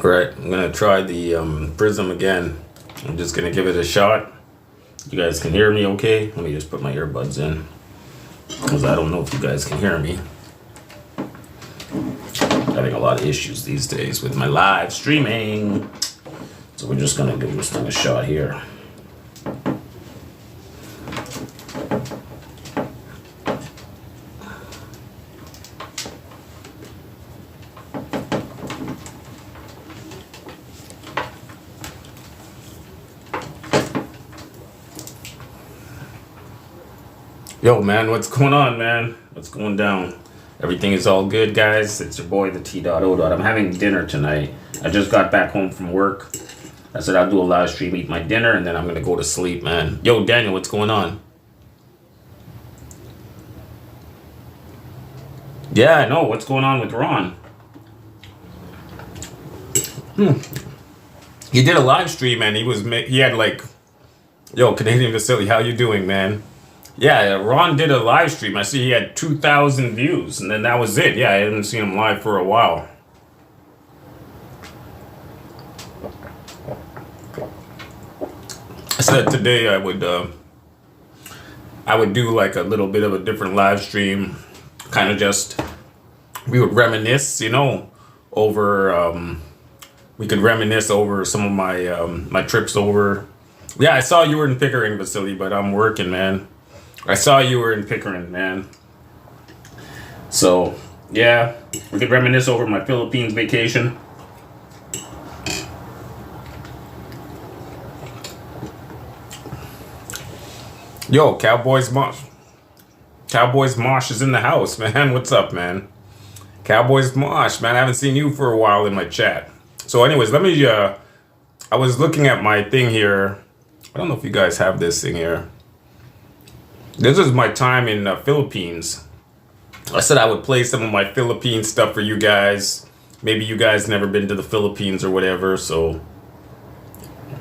Alright, I'm gonna try the prism again. I'm just gonna give it a shot. You guys can hear me okay? Let me just put my earbuds in, because I don't know if you guys can hear me. Having a lot of issues these days with my live streaming. So we're just gonna give this thing a shot here. Yo, man, what's going on, man? What's going down? Everything is all good, guys. It's your boy, the T.O. I'm having dinner tonight. I just got back home from work. I said I'll do a live stream, eat my dinner, and then I'm gonna go to sleep, man. Yo, Daniel, what's going on? Yeah, I know. What's going on with Ron? He did a live stream, and he had like, yo, Canadian Vasily, how you doing, man? Yeah, Ron did a live stream. I see he had 2,000 views, and then that was it. Yeah, I haven't seen him live for a while. I said today I would do like a little bit of a different live stream, kind of just, we would reminisce, you know, over, we could reminisce over some of my my trips over. Yeah, I saw you were in Pickering, Vasily, but I'm working, man. I saw you were in Pickering, man. So, yeah, we could reminisce over my Philippines vacation. Yo, Cowboys Mosh. Cowboys Mosh is in the house, man. What's up, man? Cowboys Mosh, man. I haven't seen you for a while in my chat. So anyways, let me, I was looking at my thing here. I don't know if you guys have this thing here. This is my time in the Philippines. I said I would play some of my Philippine stuff for you guys. Maybe you guys never been to the Philippines or whatever, so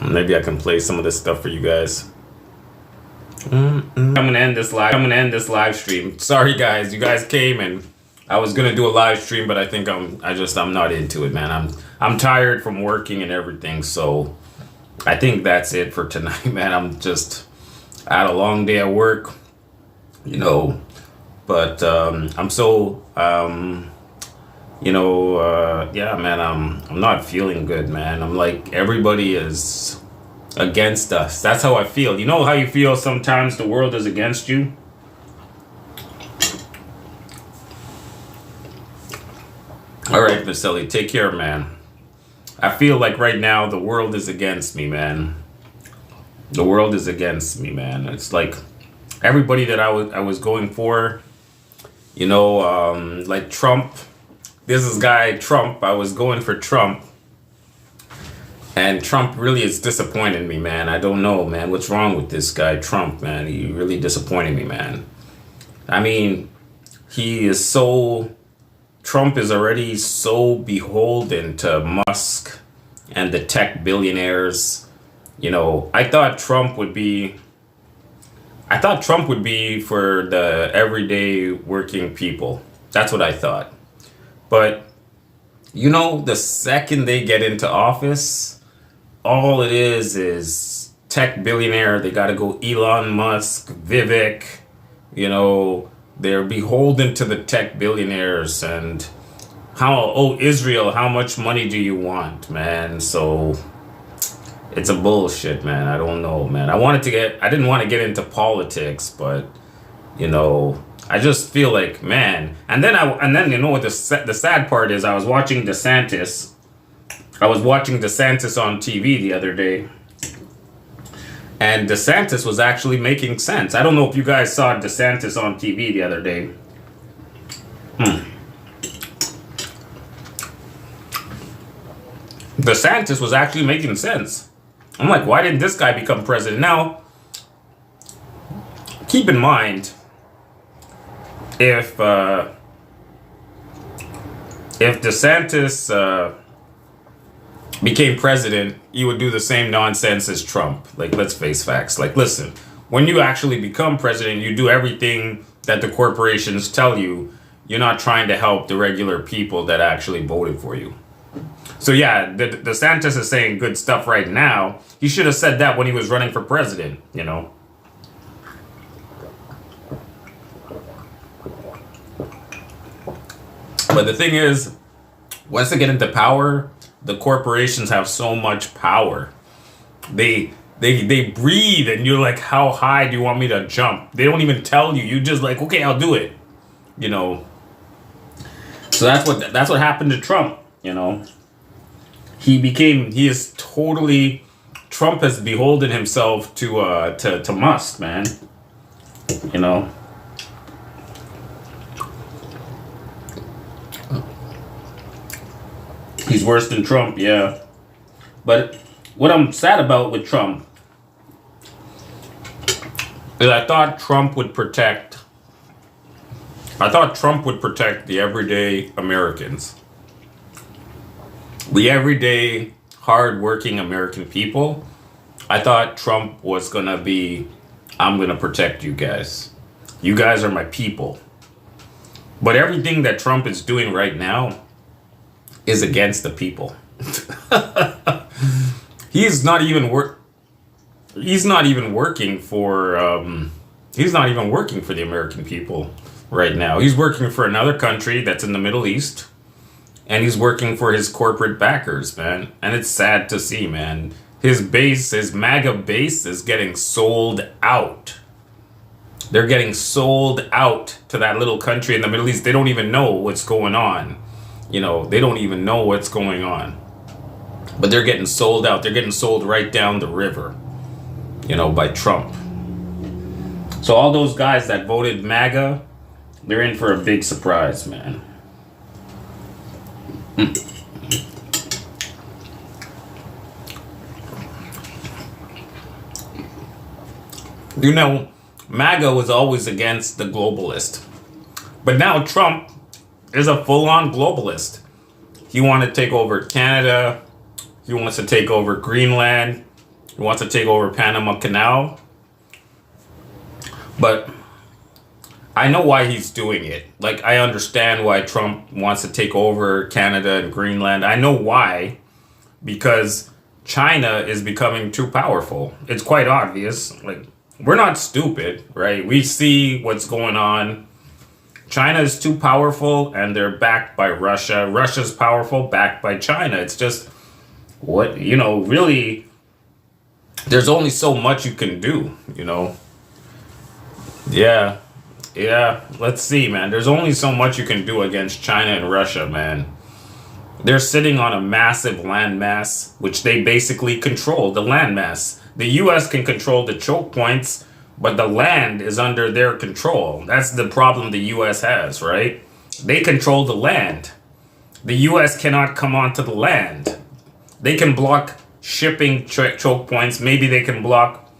maybe I can play some of this stuff for you guys. I'm gonna end this live stream. Sorry guys, you guys came and I was gonna do a live stream, but I think I'm not into it, man. I'm tired from working and everything, so I think that's it for tonight, man. I had a long day at work, you know, but I'm so you know, yeah, man, I'm not feeling good, man. I'm like, everybody is against us. That's how I feel. You know how you feel sometimes the world is against you? All right, Vasily, take care, man. I feel like right now the world is against me, man. The world is against me, man. It's like everybody that I was going for, you know, like Trump. This is guy Trump. I was going for Trump. And Trump really is disappointing me, man. I don't know, man. What's wrong with this guy, Trump, man? He really disappointed me, man. I mean, Trump is already so beholden to Musk and the tech billionaires. You know, I thought Trump would be for the everyday working people. That's what I thought. But, you know, the second they get into office, all it is tech billionaire. They got to go Elon Musk, Vivek, you know, they're beholden to the tech billionaires. And Israel, how much money do you want, man? So it's a bullshit, man. I don't know, man. I didn't want to get into politics, but, you know, I just feel like, man. And then you know what the sad part is? I was watching DeSantis on TV the other day. And DeSantis was actually making sense. I don't know if you guys saw DeSantis on TV the other day. DeSantis was actually making sense. I'm like, why didn't this guy become president? Now, keep in mind, if DeSantis became president, he would do the same nonsense as Trump. Like, let's face facts. Like, listen, when you actually become president, you do everything that the corporations tell you. You're not trying to help the regular people that actually voted for you. So yeah, the DeSantis is saying good stuff right now. He should have said that when he was running for president, you know. But the thing is, once they get into power, the corporations have so much power. They breathe, and you're like, how high do you want me to jump? They don't even tell you. You just like, okay, I'll do it. You know. So that's what happened to Trump. You know. Trump has beholden himself to Musk, man. You know. He's worse than Trump, yeah. But what I'm sad about with Trump is I thought Trump would protect the everyday Americans. The everyday, hard-working American people. I thought Trump was going to be, I'm going to protect you guys. You guys are my people. But everything that Trump is doing right now is against the people. He's not even working for the American people right now. He's working for another country that's in the Middle East, and he's working for his corporate backers, man. And it's sad to see, man. His MAGA base is getting sold out. They're getting sold out to that little country in the Middle East. They don't even know what's going on. You know, they don't even know what's going on. But they're getting sold out. They're getting sold right down the river, you know, by Trump. So all those guys that voted MAGA, they're in for a big surprise, man. You know, MAGA was always against the globalist. But now Trump is a full-on globalist. He wants to take over Canada. He wants to take over Greenland. He wants to take over Panama Canal. But I know why he's doing it. Like, I understand why Trump wants to take over Canada and Greenland. I know why. Because China is becoming too powerful. It's quite obvious. Like, we're not stupid, right? We see what's going on. China is too powerful, and they're backed by Russia. Russia's powerful, backed by China. It's just, what, you know, really, there's only so much you can do, you know. Yeah, let's see, man. There's only so much you can do against China and Russia, man. They're sitting on a massive landmass, which they basically control, the landmass. The U.S. can control the choke points, but the land is under their control. That's the problem the U.S. has, right? They control the land. The U.S. cannot come onto the land. They can block shipping choke points. Maybe they can block,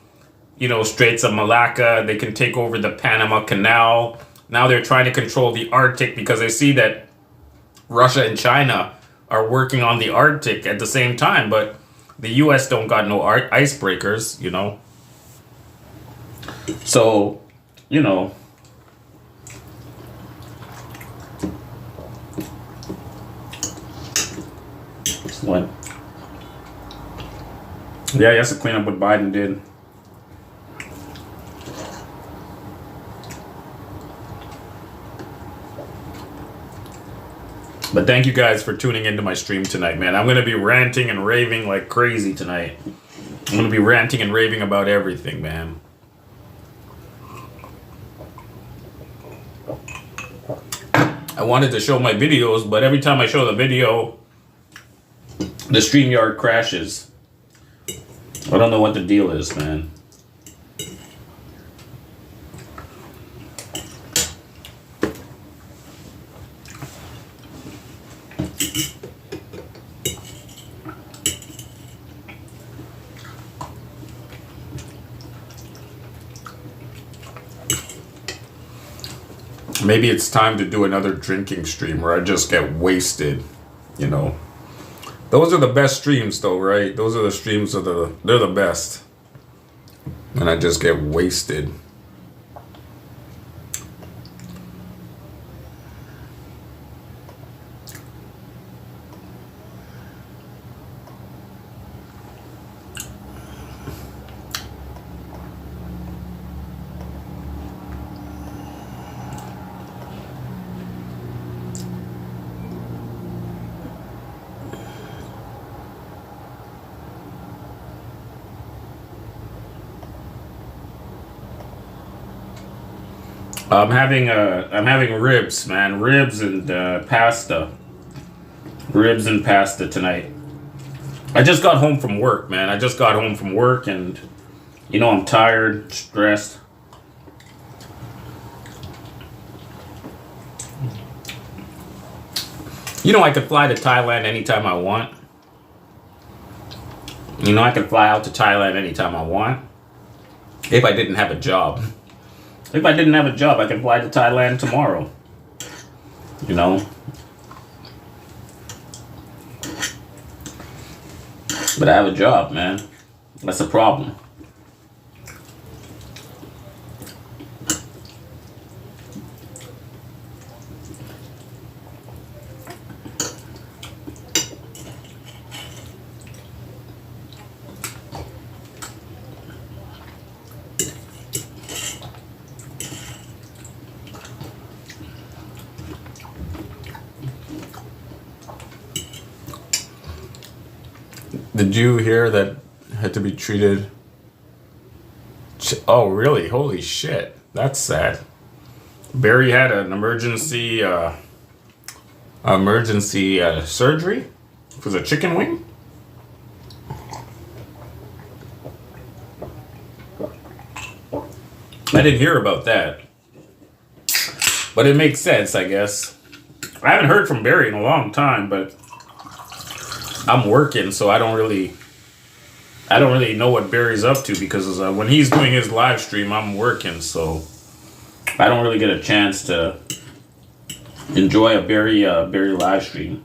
you know, Straits of Malacca. They can take over the Panama Canal. Now they're trying to control the Arctic because they see that Russia and China are working on the Arctic at the same time, but the U.S. don't got no icebreakers, you know. So, you know, what? Yeah, he has to clean up what Biden did. But thank you guys for tuning into my stream tonight, man. I'm going to be ranting and raving like crazy tonight. I'm going to be ranting and raving about everything, man. I wanted to show my videos, but every time I show the video, the StreamYard crashes. I don't know what the deal is, man. Maybe it's time to do another drinking stream where I just get wasted, you know. Those are the best streams though, right? Those are the streams they're the best. And I just get wasted. I'm having ribs, man. Ribs and pasta. Ribs and pasta tonight. I just got home from work, man. I just got home from work, and you know I'm tired, stressed. You know I could fly to Thailand anytime I want. You know I could fly out to Thailand anytime I want. If I didn't have a job. If I didn't have a job, I could fly to Thailand tomorrow. You know? But I have a job, man. That's a problem. Did you hear that had to be treated? Oh, really? Holy shit. That's sad. Barry had an emergency surgery. It was a chicken wing. I didn't hear about that. But it makes sense, I guess. I haven't heard from Barry in a long time, but I'm working, so I don't really know what Barry's up to, because when he's doing his live stream, I'm working, so I don't really get a chance to enjoy a Barry live stream.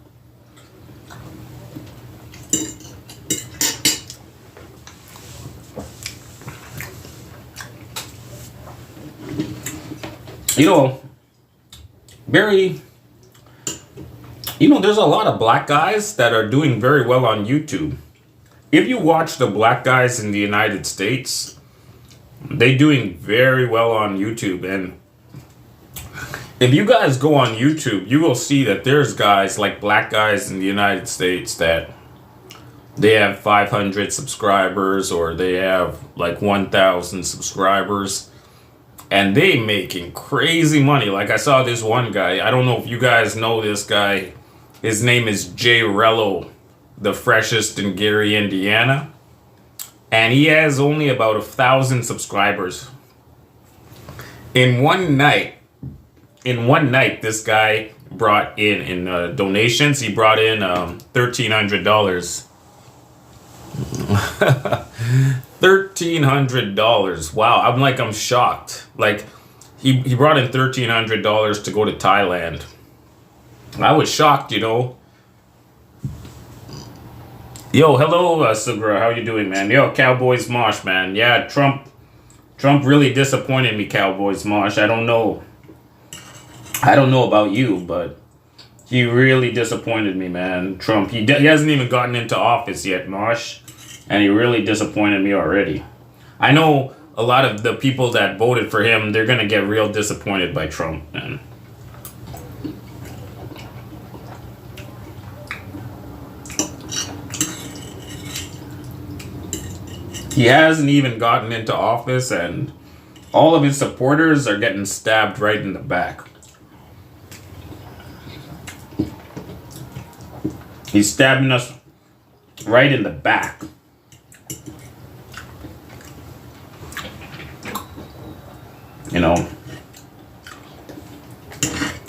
You know, Barry. You know, there's a lot of black guys that are doing very well on YouTube. If you watch the black guys in the United States, they're doing very well on YouTube. And if you guys go on YouTube, you will see that there's guys like black guys in the United States that they have 500 subscribers, or they have like 1,000 subscribers. And they making crazy money. Like I saw this one guy. I don't know if you guys know this guy. His name is Jay Rello, the freshest in Gary, Indiana. And he has only about 1,000 subscribers. In one night, this guy brought in donations, he brought in $1,300. $1,300. Wow, I'm shocked. Like, he brought in $1,300 to go to Thailand. I was shocked, you know. Yo, hello, Sugra. How you doing, man? Yo, Cowboys Mosh, man. Yeah, Trump really disappointed me, Cowboys Mosh. I don't know about you, but he really disappointed me, man. Trump, he hasn't even gotten into office yet, Mosh, and he really disappointed me already. I know a lot of the people that voted for him, they're gonna get real disappointed by Trump, man. He hasn't even gotten into office, and all of his supporters are getting stabbed right in the back. He's stabbing us right in the back. You know,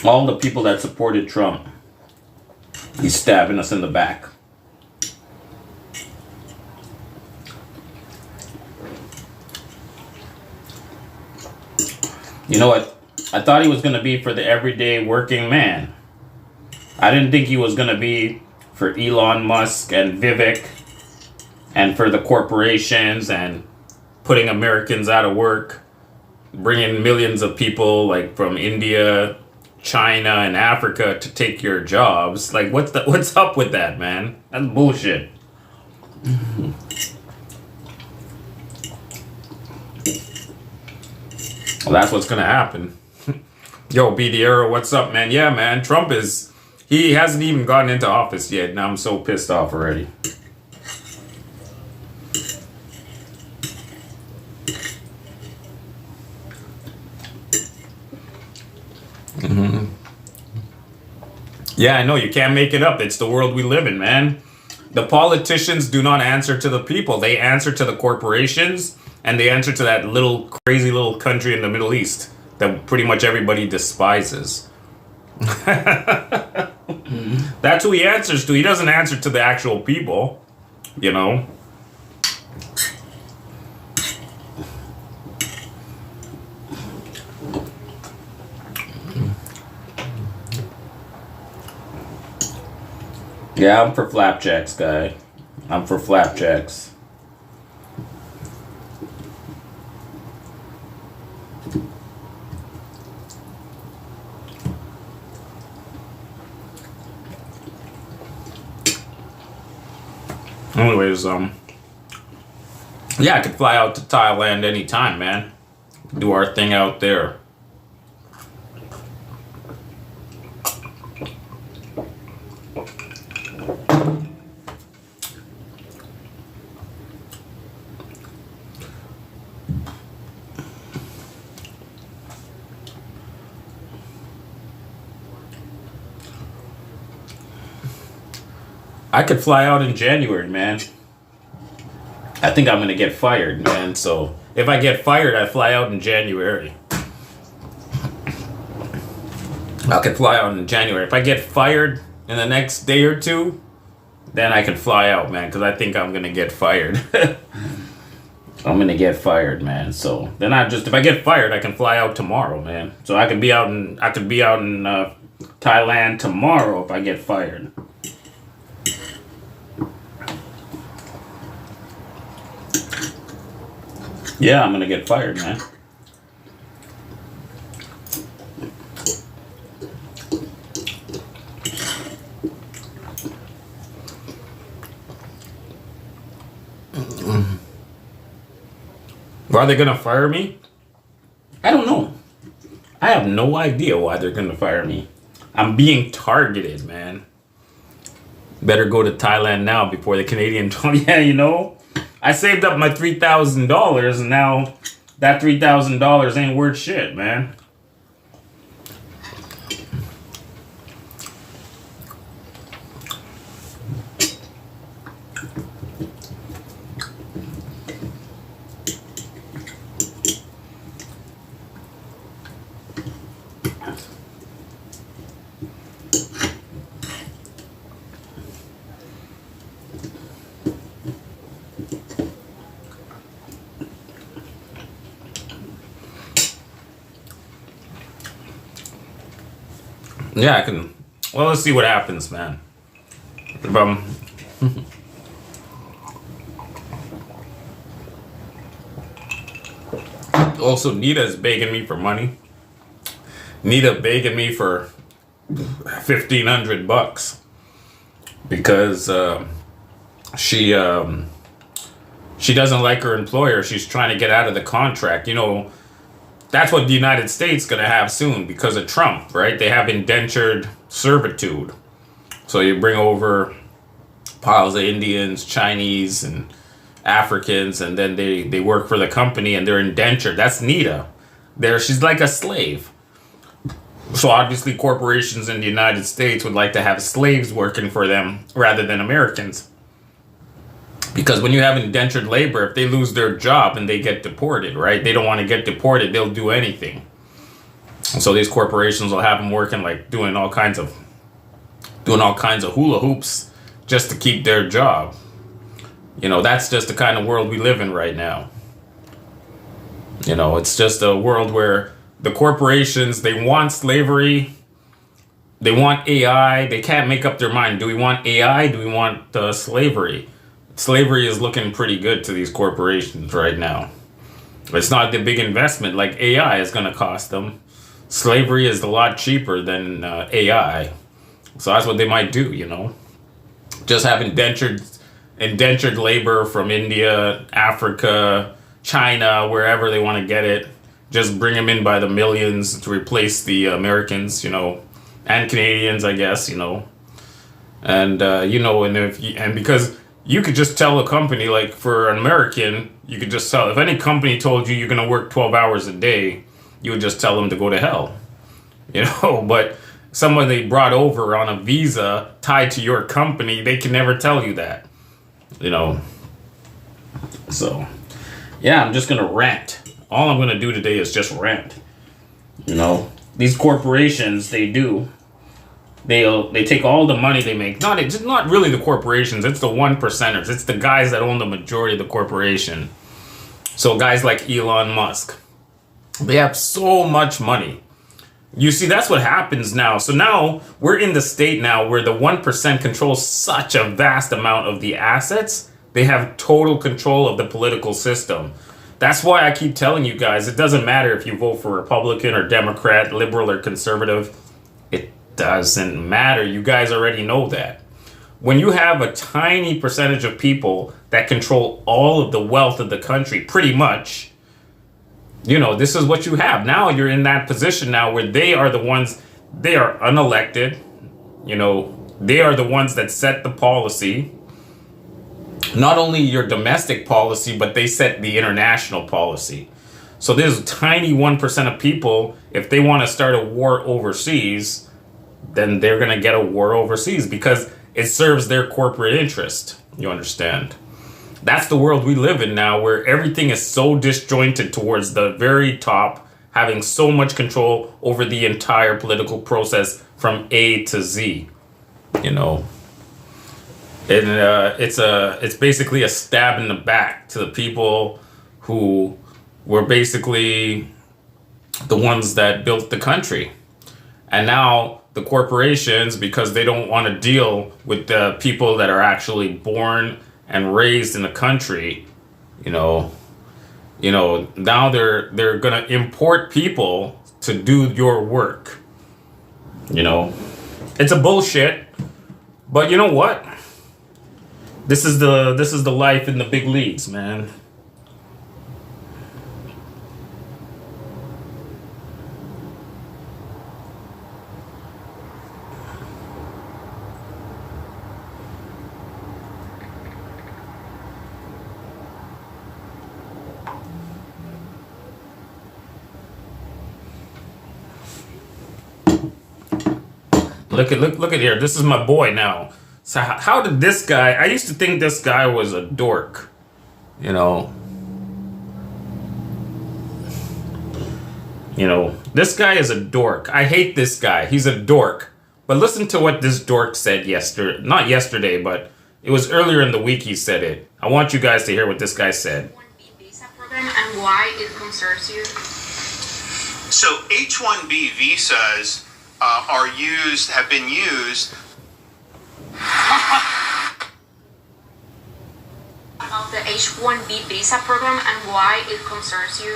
all the people that supported Trump, he's stabbing us in the back. You know what? I thought he was going to be for the everyday working man. I didn't think he was going to be for Elon Musk and Vivek and for the corporations and putting Americans out of work, bringing millions of people like from India, China, and Africa to take your jobs. Like, what's up with that, man? That's bullshit. Well, that's what's gonna happen. Yo, B the Arrow, what's up, man? Yeah, man, Trump he hasn't even gotten into office yet, and I'm so pissed off already. Yeah, I know. You can't make it up. It's the world we live in, man. The politicians do not answer to the people. They answer to the corporations, and they answer to that little crazy little country in the Middle East that pretty much everybody despises. That's who he answers to. He doesn't answer to the actual people, you know. Yeah, I'm for flapjacks, guy. I'm for flapjacks. Anyways, yeah, I could fly out to Thailand anytime, man. Do our thing out there. I could fly out in January, man. I think I'm gonna get fired, man. So if I get fired, I fly out in January. I could fly out in January. If I get fired in the next day or two, then I can fly out, man. Because I think I'm gonna get fired. I'm gonna get fired, man. So then if I get fired, I can fly out tomorrow, man. So I could be out in Thailand tomorrow if I get fired. Yeah, I'm gonna get fired, man. Why are they gonna fire me? I don't know. I have no idea why they're gonna fire me. I'm being targeted, man. Better go to Thailand now before the Canadian. Yeah, you know. I saved up my $3,000 and now that $3,000 ain't worth shit, man. Yeah, I can. Well, let's see what happens, man. Also, Nita's begging me for money. Nita begging me for $1,500 because she doesn't like her employer. She's trying to get out of the contract. You know. That's what the United States gonna have soon because of Trump, right? They have indentured servitude. So you bring over piles of Indians, Chinese, and Africans, and then they work for the company and they're indentured. That's Nita. She's like a slave. So obviously corporations in the United States would like to have slaves working for them rather than Americans. Because when you have indentured labor, if they lose their job and they get deported, right? They don't want to get deported. They'll do anything. And so these corporations will have them working, like doing all kinds of hula hoops just to keep their job. You know, that's just the kind of world we live in right now. You know, it's just a world where the corporations, they want slavery. They want AI. They can't make up their mind. Do we want AI? Do we want slavery? Slavery is looking pretty good to these corporations right now. It's not the big investment like AI is going to cost them. Slavery is a lot cheaper than AI. So that's what they might do, you know. Just have indentured labor from India, Africa, China, wherever they want to get it. Just bring them in by the millions to replace the Americans, you know, and Canadians, I guess, you know. And, you know, and because you could just tell a company, like for an American, you could just tell, if any company told you you're going to work 12 hours a day, you would just tell them to go to hell. you know, but someone they brought over on a visa tied to your company, they can never tell you that, you know. So, yeah, I'm just going to rant. All I'm going to do today is just rant. You know, these corporations, they take all the money they make. It's not really the corporations. It's the 1%ers. It's the guys that own the majority of the corporation. So guys like Elon Musk, they have so much money. You see, that's what happens now. So now we're in the state now where the 1% controls such a vast amount of the assets. They have total control of the political system. That's why I keep telling you guys, it doesn't matter if you vote for Republican or Democrat, liberal or conservative. It doesn't matter. You guys already know that. When you have a tiny percentage of people that control all of the wealth of the country, pretty much, you know, this is what you have. Now you're in that position now where they are the ones, they are unelected. You know, they are the ones that set the policy. Not only your domestic policy, but they set the international policy. So there's a tiny 1% of people, if they want to start a war overseas, then they're going to get a war overseas because it serves their corporate interest. You understand? That's the world we live in now, where everything is so disjointed towards the very top, having so much control over the entire political process from A to Z. You know, and it's basically a stab in the back to the people who were basically the ones that built the country. And now the corporations, because they don't want to deal with the people that are actually born and raised in the country, you know, now they're gonna import people to do your work. You know, it's a bullshit, but you know what? This is the life in the big leagues, man. Look at here. This is my boy now. So how did this guy? I used to think this guy was a dork. You know, this guy is a dork. I hate this guy. He's a dork. But listen to what this dork said yesterday. Not yesterday, but it was earlier in the week he said it. I want you guys to hear what this guy said. Visa program and why it concerns you. So H-1B visas have been used. About the H-1B visa program and why it concerns you.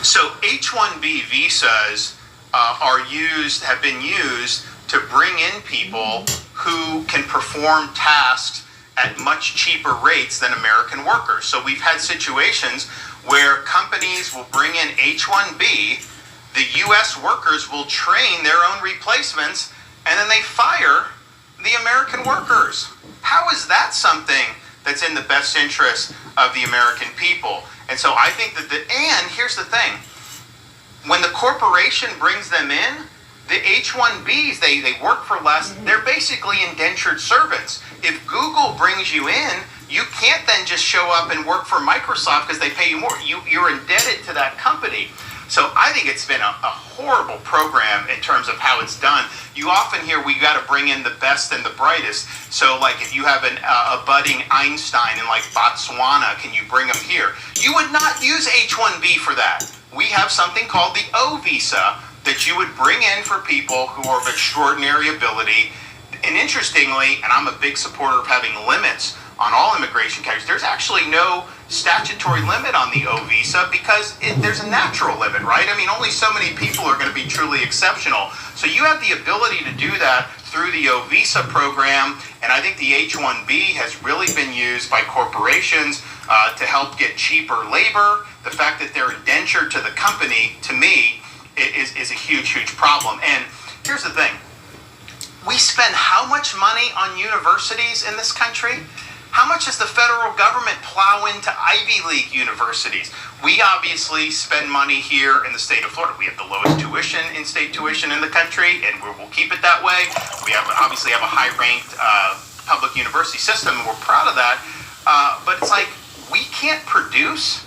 So H-1B visas have been used to bring in people who can perform tasks at much cheaper rates than American workers. So we've had situations where companies will bring in H-1B, the U.S. workers will train their own replacements, and then they fire the American workers. How is that something that's in the best interest of the American people? And so I think and here's the thing, when the corporation brings them in, the H-1Bs, they work for less, they're basically indentured servants. If Google brings you in, you can't then just show up and work for Microsoft because they pay you more. You're indebted to that company. So I think it's been a horrible program in terms of how it's done. You often hear we got to bring in the best and the brightest. So like if you have a budding Einstein in like Botswana, can you bring them here? You would not use H-1B for that. We have something called the O visa that you would bring in for people who are of extraordinary ability. And interestingly, and I'm a big supporter of having limits on all immigration categories, there's actually no statutory limit on the O visa because there's a natural limit, right? I mean, only so many people are going to be truly exceptional. So you have the ability to do that through the O visa program, and I think the H-1B has really been used by corporations to help get cheaper labor. The fact that they're indentured to the company, to me, is a huge, huge problem. And here's the thing. We spend how much money on universities in this country? How much does the federal government plow into Ivy League universities? We obviously spend money here in the state of Florida. We have the lowest tuition, in-state tuition in the country, and we'll keep it that way. We obviously have a high-ranked public university system, and we're proud of that. But it's like we can't produce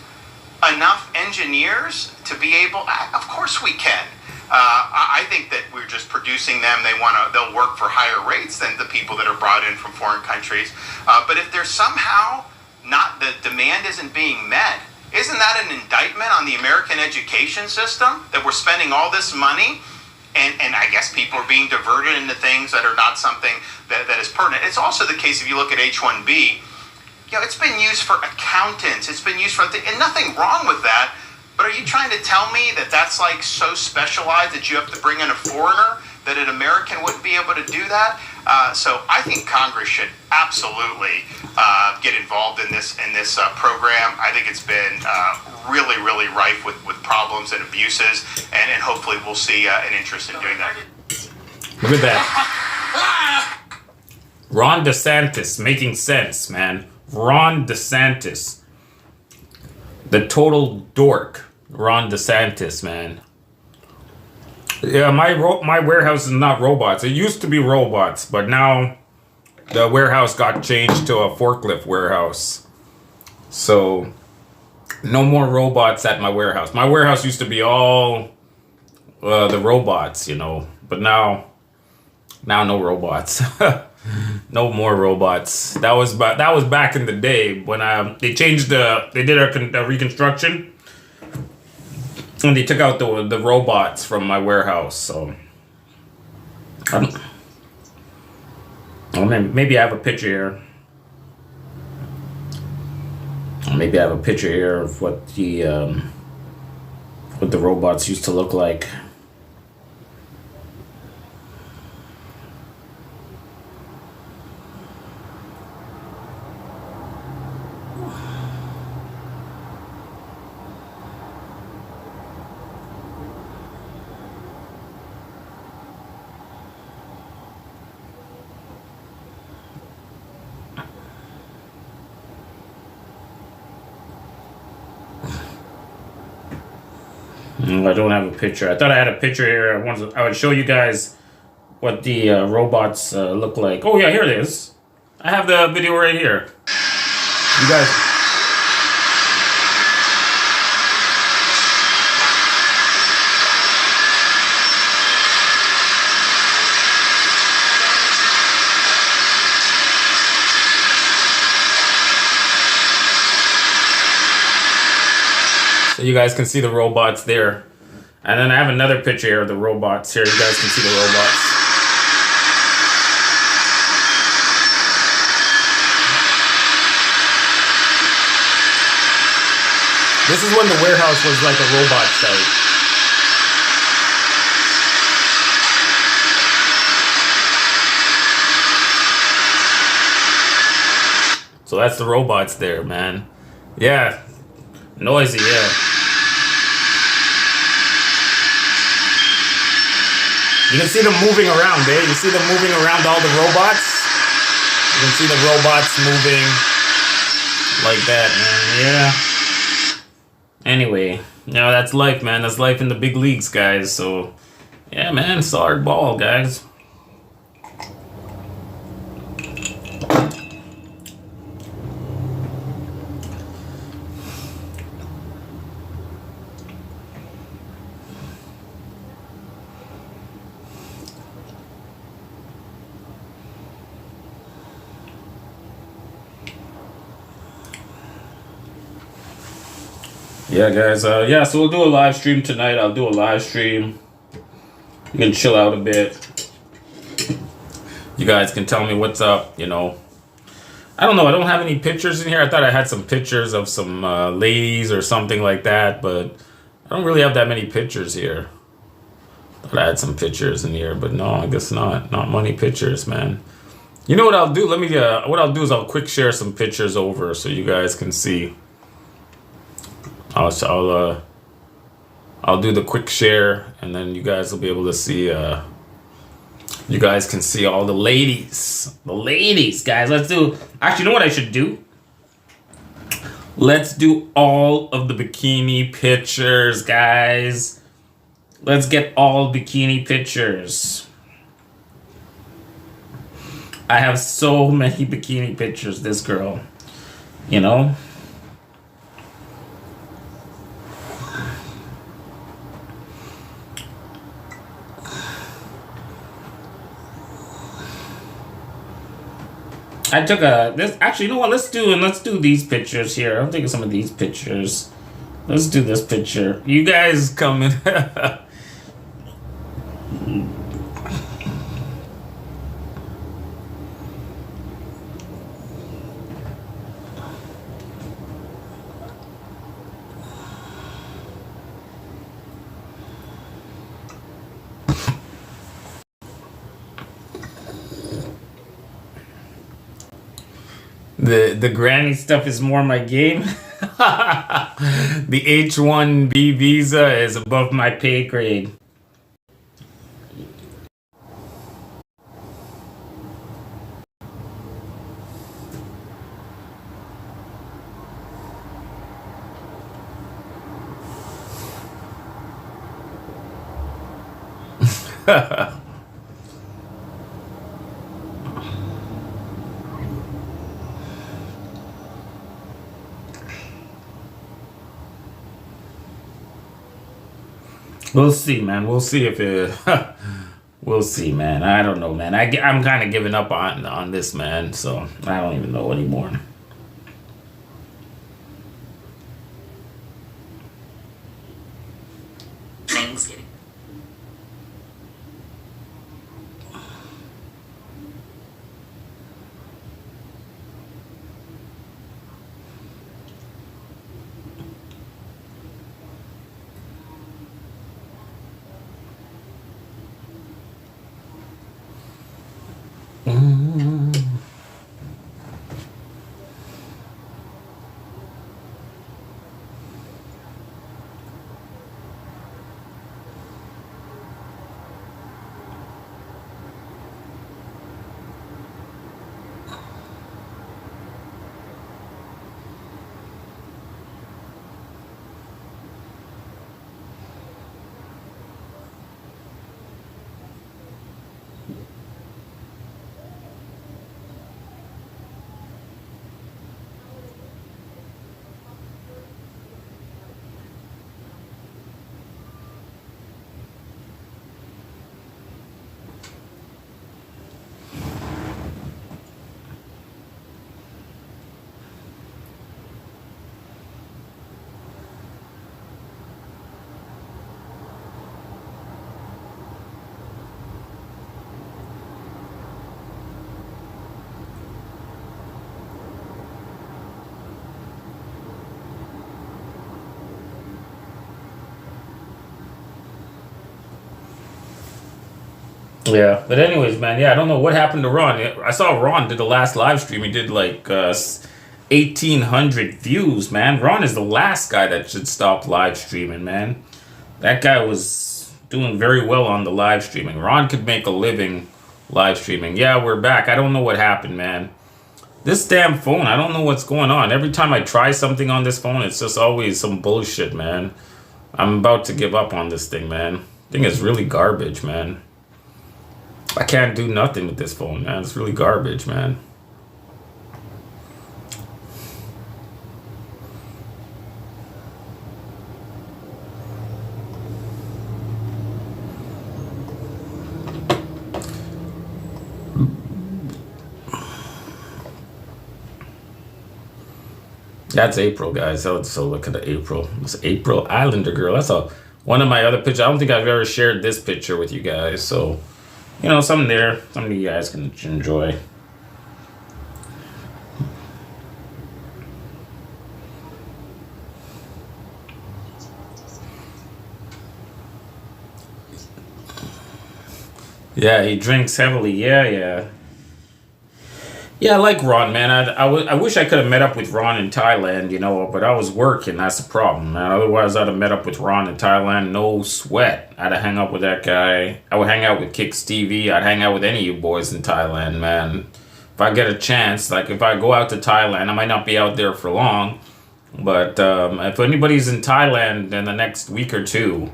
enough engineers to be able. Of course, we can. I think that we're just producing them. They'll work for higher rates than the people that are brought in from foreign countries. But if there's somehow not the demand isn't being met, isn't that an indictment on the American education system that we're spending all this money and I guess people are being diverted into things that are not something that is pertinent? It's also the case if you look at H-1B, it's been used for accountants, it's been used for, and nothing wrong with that, but are you trying to tell me that that's like so specialized that you have to bring in a foreigner, that an American wouldn't be able to do that? So I think Congress should absolutely get involved in this program. I think it's been really, really rife with problems and abuses, and hopefully we'll see an interest in doing that. Look at that. Ron DeSantis making sense, man. Ron DeSantis. The total dork. Ron DeSantis, man. Yeah, my warehouse is not robots. It used to be robots, but now the warehouse got changed to a forklift warehouse. So no more robots at my warehouse. My warehouse used to be all the robots, but now no robots. No more robots. That was back in the day when they changed they did a reconstruction. And they took out the robots from my warehouse, so maybe I have a picture here. Maybe I have a picture here of what the robots used to look like. I don't have a picture. I thought I had a picture here. I would show you guys what the robots look like. Oh yeah, here it is. I have the video right here. You guys. So you guys can see the robots there. And then I have another picture here of the robots. Here, you guys can see the robots. This is when the warehouse was like a robot site. So that's the robots there, man. Yeah. Noisy, yeah. You can see them moving around, eh? You see them moving around all the robots? You can see the robots moving like that, man. Yeah. Anyway, that's life, man. That's life in the big leagues, guys. So, yeah, man, it's hard ball, guys. Yeah, guys. So we'll do a live stream tonight. I'll do a live stream. You can chill out a bit. You guys can tell me what's up, I don't know. I don't have any pictures in here. I thought I had some pictures of some ladies or something like that, but I don't really have that many pictures here. Thought I had some pictures in here, but no, I guess not. Not many pictures, man. You know what I'll do? What I'll do is I'll quick share some pictures over so you guys can see. I'll do the quick share, and then you guys will be able to see. You guys can see all the ladies. The ladies, guys. Let's do. Actually, you know what I should do? Let's do all of the bikini pictures, guys. Let's get all bikini pictures. I have so many bikini pictures, this girl. You know? I took this actually, you know what, let's do these pictures here. I'm taking some of these pictures. Let's do this picture. You guys come in. The granny stuff is more my game. The H-1B visa is above my pay grade. We'll see, man. We'll see if it. We'll see, man. I don't know, man. I'm kind of giving up on this, man. So I don't even know anymore. Thanksgiving. Yeah, but anyways, man, yeah, I don't know what happened to Ron. I saw Ron did the last live stream. He did like 1,800 views, man. Ron is the last guy that should stop live streaming, man. That guy was doing very well on the live streaming. Ron could make a living live streaming. Yeah, we're back. I don't know what happened, man. This damn phone, I don't know what's going on. Every time I try something on this phone, it's just always some bullshit, man. I'm about to give up on this thing, man. Thing is really garbage, man. I can't do nothing with this phone, man. It's really garbage, man. That's April, guys. So look at the April. It's April Islander girl. That's one of my other pictures. I don't think I've ever shared this picture with you guys. So, you know, something there. Something you guys can enjoy. Yeah, he drinks heavily. Yeah. Yeah, I like Ron, man. I wish I could have met up with Ron in Thailand, you know, but I was working. That's the problem, man. Otherwise, I'd have met up with Ron in Thailand, no sweat. I'd have hung out with that guy. I would hang out with Kick Stevie. I'd hang out with any of you boys in Thailand, man. If I get a chance, like if I go out to Thailand, I might not be out there for long. But if anybody's in Thailand in the next week or two,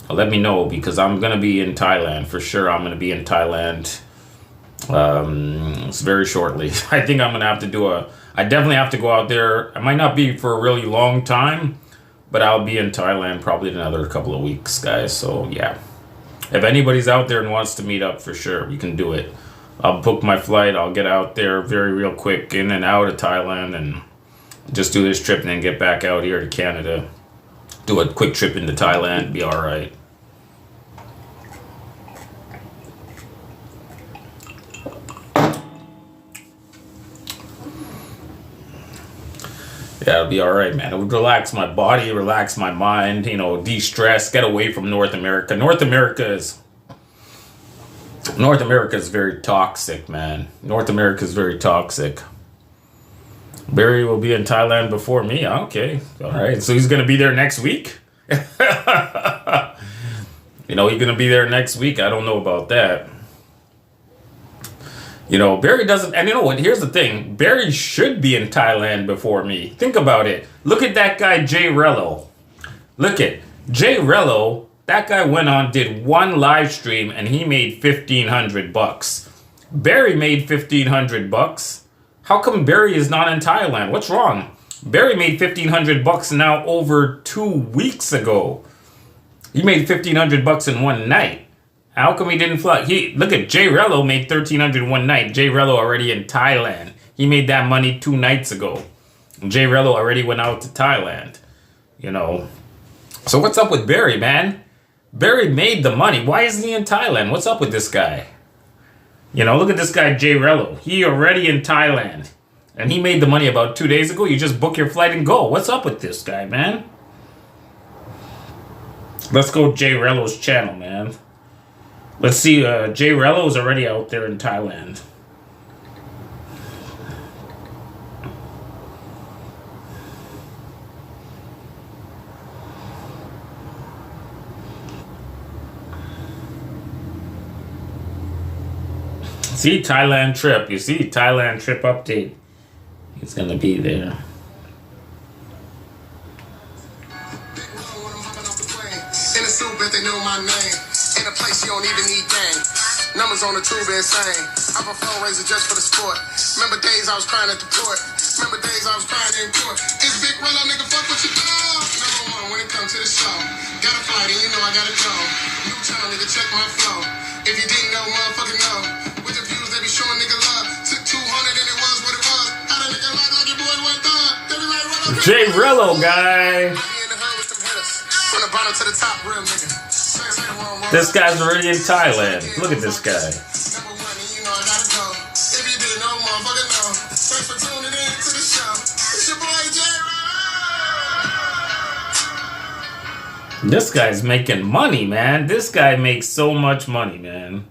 let me know, because I'm gonna be in Thailand for sure. I'm gonna be in Thailand it's very shortly. I think I'm gonna have to I definitely have to go out there. I might not be for a really long time, but I'll be in Thailand probably in another couple of weeks, guys. So yeah, if anybody's out there and wants to meet up, for sure, we can do it. I'll book my flight. I'll get out there real quick, in and out of Thailand, and just do this trip and then get back out here to Canada. Do a quick trip into Thailand, be all right. Yeah, it'll be all right, man. It would relax my body, relax my mind, you know, de-stress, get away from North America. North America is very toxic, man. North America is very toxic. Barry will be in Thailand before me. Okay, all right. So he's going to be there next week? You know, he's going to be there next week. I don't know about that. You know, Barry doesn't, and you know what, here's the thing. Barry should be in Thailand before me. Think about it. Look at that guy, Jay Rello. Look at Jay Rello. That guy went on, did one live stream, and he made $1,500. Barry made $1,500. How come Barry is not in Thailand? What's wrong? Barry made $1,500 now over 2 weeks ago. He made $1,500 in one night. How come he didn't fly? Look at Jay Rello made $1,300 one night. Jay Rello already in Thailand. He made that money 2 nights ago. Jay Rello already went out to Thailand. You know. So what's up with Barry, man? Barry made the money. Why isn't he in Thailand? What's up with this guy? You know, look at this guy, Jay Rello. He already in Thailand. And he made the money about 2 days ago. You just book your flight and go. What's up with this guy, man? Let's go Jay Rello's channel, man. Let's see, Jay Rello's already out there in Thailand. See, Thailand trip. You see, Thailand trip update. He's gonna be there. In a suit, bet they know my name. In a place you don't even need gang. Numbers on the tube insane. I'm a fundraiser just for the sport. Remember days I was crying at the port. Remember days I was crying in court. It's big roll nigga, fuck what you do. Number one when it comes to the show. Got a flight and you know I gotta go. New channel, nigga, check my flow. If you didn't know, motherfucking know. With the views, they be showing nigga love. Took 200 and it was what it was. How the nigga like your boy went up. They be like, run up. Jay Rello, guy. From the bottom to the top, real nigga. This guy's already in Thailand. Look at this guy. Number one, and you know I gotta go. If you didn't know, motherfucker, know. Thanks for tuning in to the show. It's your boy, J-Roll. This guy's making money, man. This guy makes so much money, man.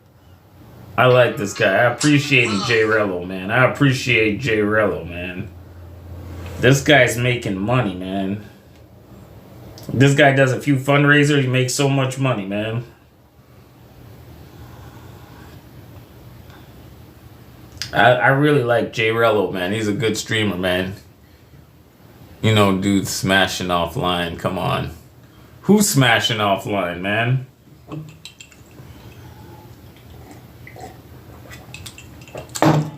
I like this guy. I appreciate Jay Rello, man. I appreciate Jay Rello, man. This guy's making money, man. This guy does a few fundraisers. He makes so much money, man. I really like Jay Rello, man. He's a good streamer, man. You know, dude smashing offline. Come on. Who's smashing offline, man?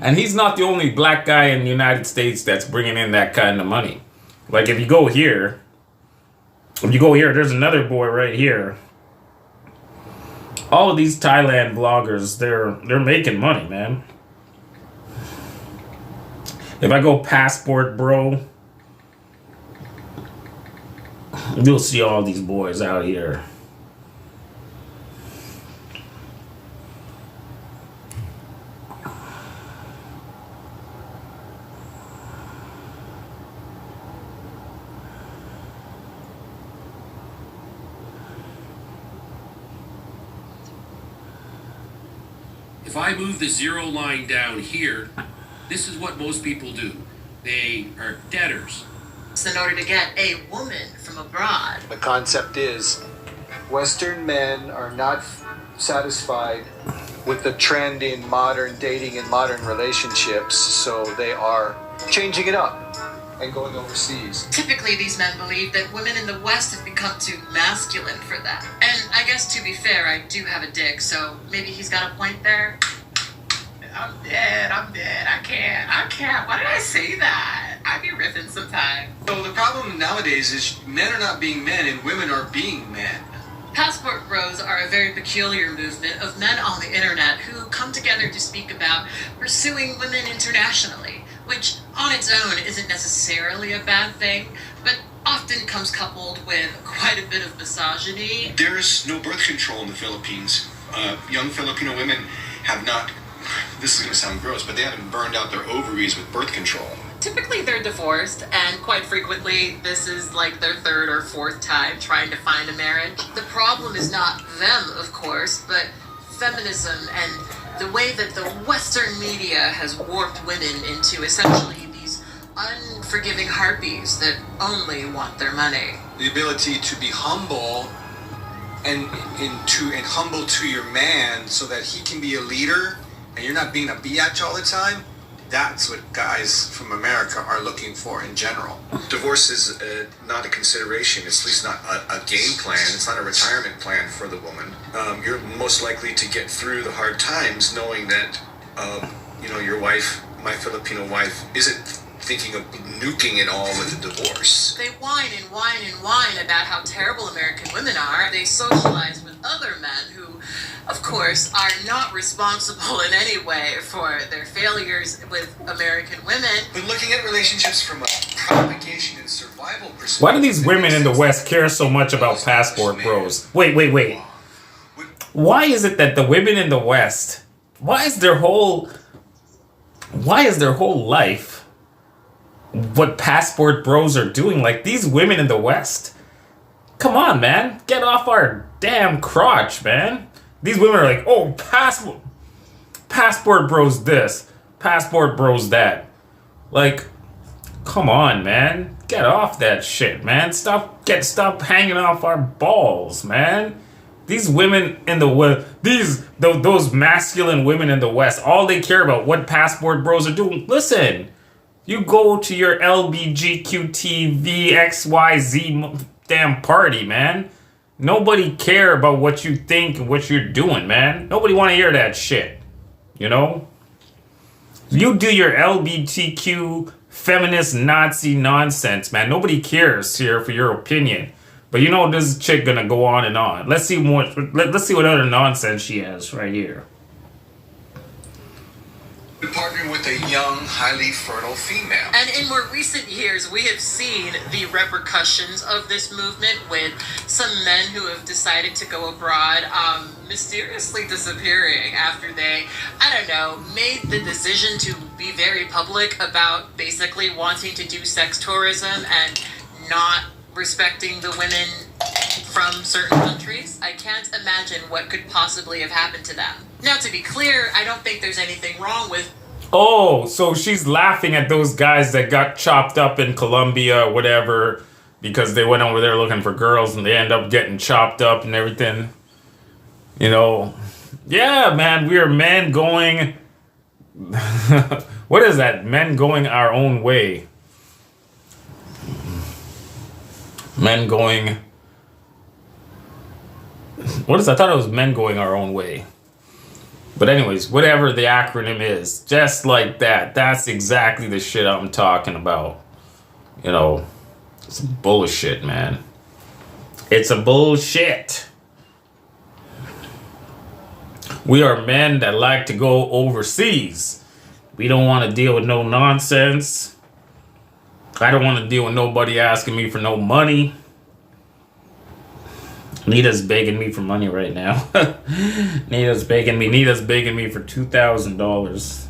And he's not the only black guy in the United States that's bringing in that kind of money. Like, if you go here, there's another boy right here. All of these Thailand vloggers, they're making money, man. If I go passport, bro, you'll see all these boys out here. If I move the zero line down here, this is what most people do. They are debtors. In order to get a woman from abroad. The concept is Western men are not satisfied with the trend in modern dating and modern relationships, so they are changing it up. and going overseas. Typically, these men believe that women in the West have become too masculine for them. And I guess to be fair, I do have a dick, so maybe he's got a point there. I'm dead. I can't. Why did I say that? I be riffing sometimes. So the problem nowadays is men are not being men and women are being men. Passport bros are a very peculiar movement of men on the internet who come together to speak about pursuing women internationally, which on its own isn't necessarily a bad thing, but often comes coupled with quite a bit of misogyny. There's no birth control in the Philippines. Young Filipino women have not, this is going to sound gross, but they haven't burned out their ovaries with birth control. Typically they're divorced, and quite frequently this is like their third or fourth time trying to find a marriage. The problem is not them, of course, but feminism and the way that the Western media has warped women into essentially these unforgiving harpies that only want their money. The ability to be humble and humble to your man so that he can be a leader and you're not being a biatch all the time. That's what guys from America are looking for in general. Divorce is not a consideration. It's at least not a game plan. It's not a retirement plan for the woman. You're most likely to get through the hard times knowing that, your wife, my Filipino wife, isn't thinking of nuking it all with a divorce. They whine and whine and whine about how terrible American women are. They socialize with other men who, of course, are not responsible in any way for their failures with American women. But looking at relationships from a propagation and survival perspective... Why do these women in the West care so much about passport bros? Wait. Why is it that the women in the West, why is their whole life what passport bros are doing? Like, these women in the West, come on, man, get off our damn crotch, man. These women are like, oh, passport bros this, passport bros that. Like, come on, man, get off that shit, man. Stop hanging off our balls, man. These women in the West, those masculine women in the West, all they care about what passport bros are doing. Listen, you go to your LBGQTVXYZ damn party, man. Nobody care about what you think and what you're doing, man. Nobody want to hear that shit, you know? You do your LGBTQ feminist Nazi nonsense, man. Nobody cares here for your opinion. But you know this chick gonna go on and on. Let's see what other nonsense she has right here. Partnering with a young, highly fertile female. And in more recent years, we have seen the repercussions of this movement with some men who have decided to go abroad, mysteriously disappearing after they, made the decision to be very public about basically wanting to do sex tourism and not respecting the women from certain countries. I can't imagine what could possibly have happened to them. Now, to be clear, I don't think there's anything wrong with... Oh, so she's laughing at those guys that got chopped up in Colombia or whatever because they went over there looking for girls and they end up getting chopped up and everything. You know, yeah, man, we are men going... What is that? Men going our own way. Men going... What is that? I thought it was men going our own way. But anyways, whatever the acronym is, just like that. That's exactly the shit I'm talking about. You know, it's bullshit, man. It's a bullshit. We are men that like to go overseas. We don't want to deal with no nonsense. I don't want to deal with nobody asking me for no money. Nita's begging me for money right now. Nita's begging me for $2,000.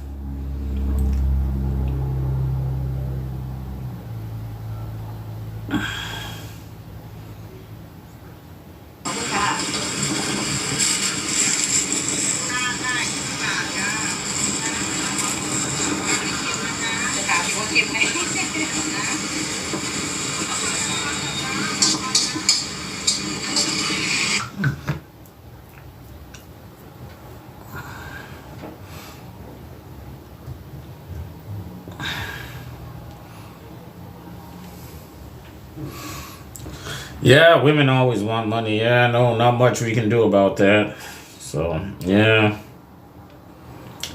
Yeah, women always want money. Yeah, no, not much we can do about that. So, yeah.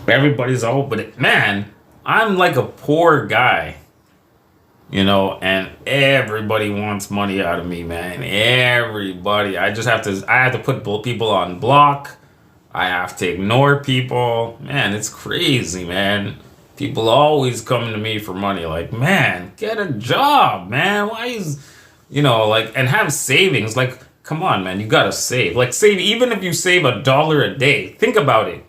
Everybody's all, but man, I'm like a poor guy, you know, and everybody wants money out of me, man. Everybody. I have to put people on block. I have to ignore people. Man, it's crazy, man. People always come to me for money. Like, man, get a job, man. Why is, you know, like, and have savings. Like, come on, man, you gotta save. Like, save, even if you save $1 a day, think about it.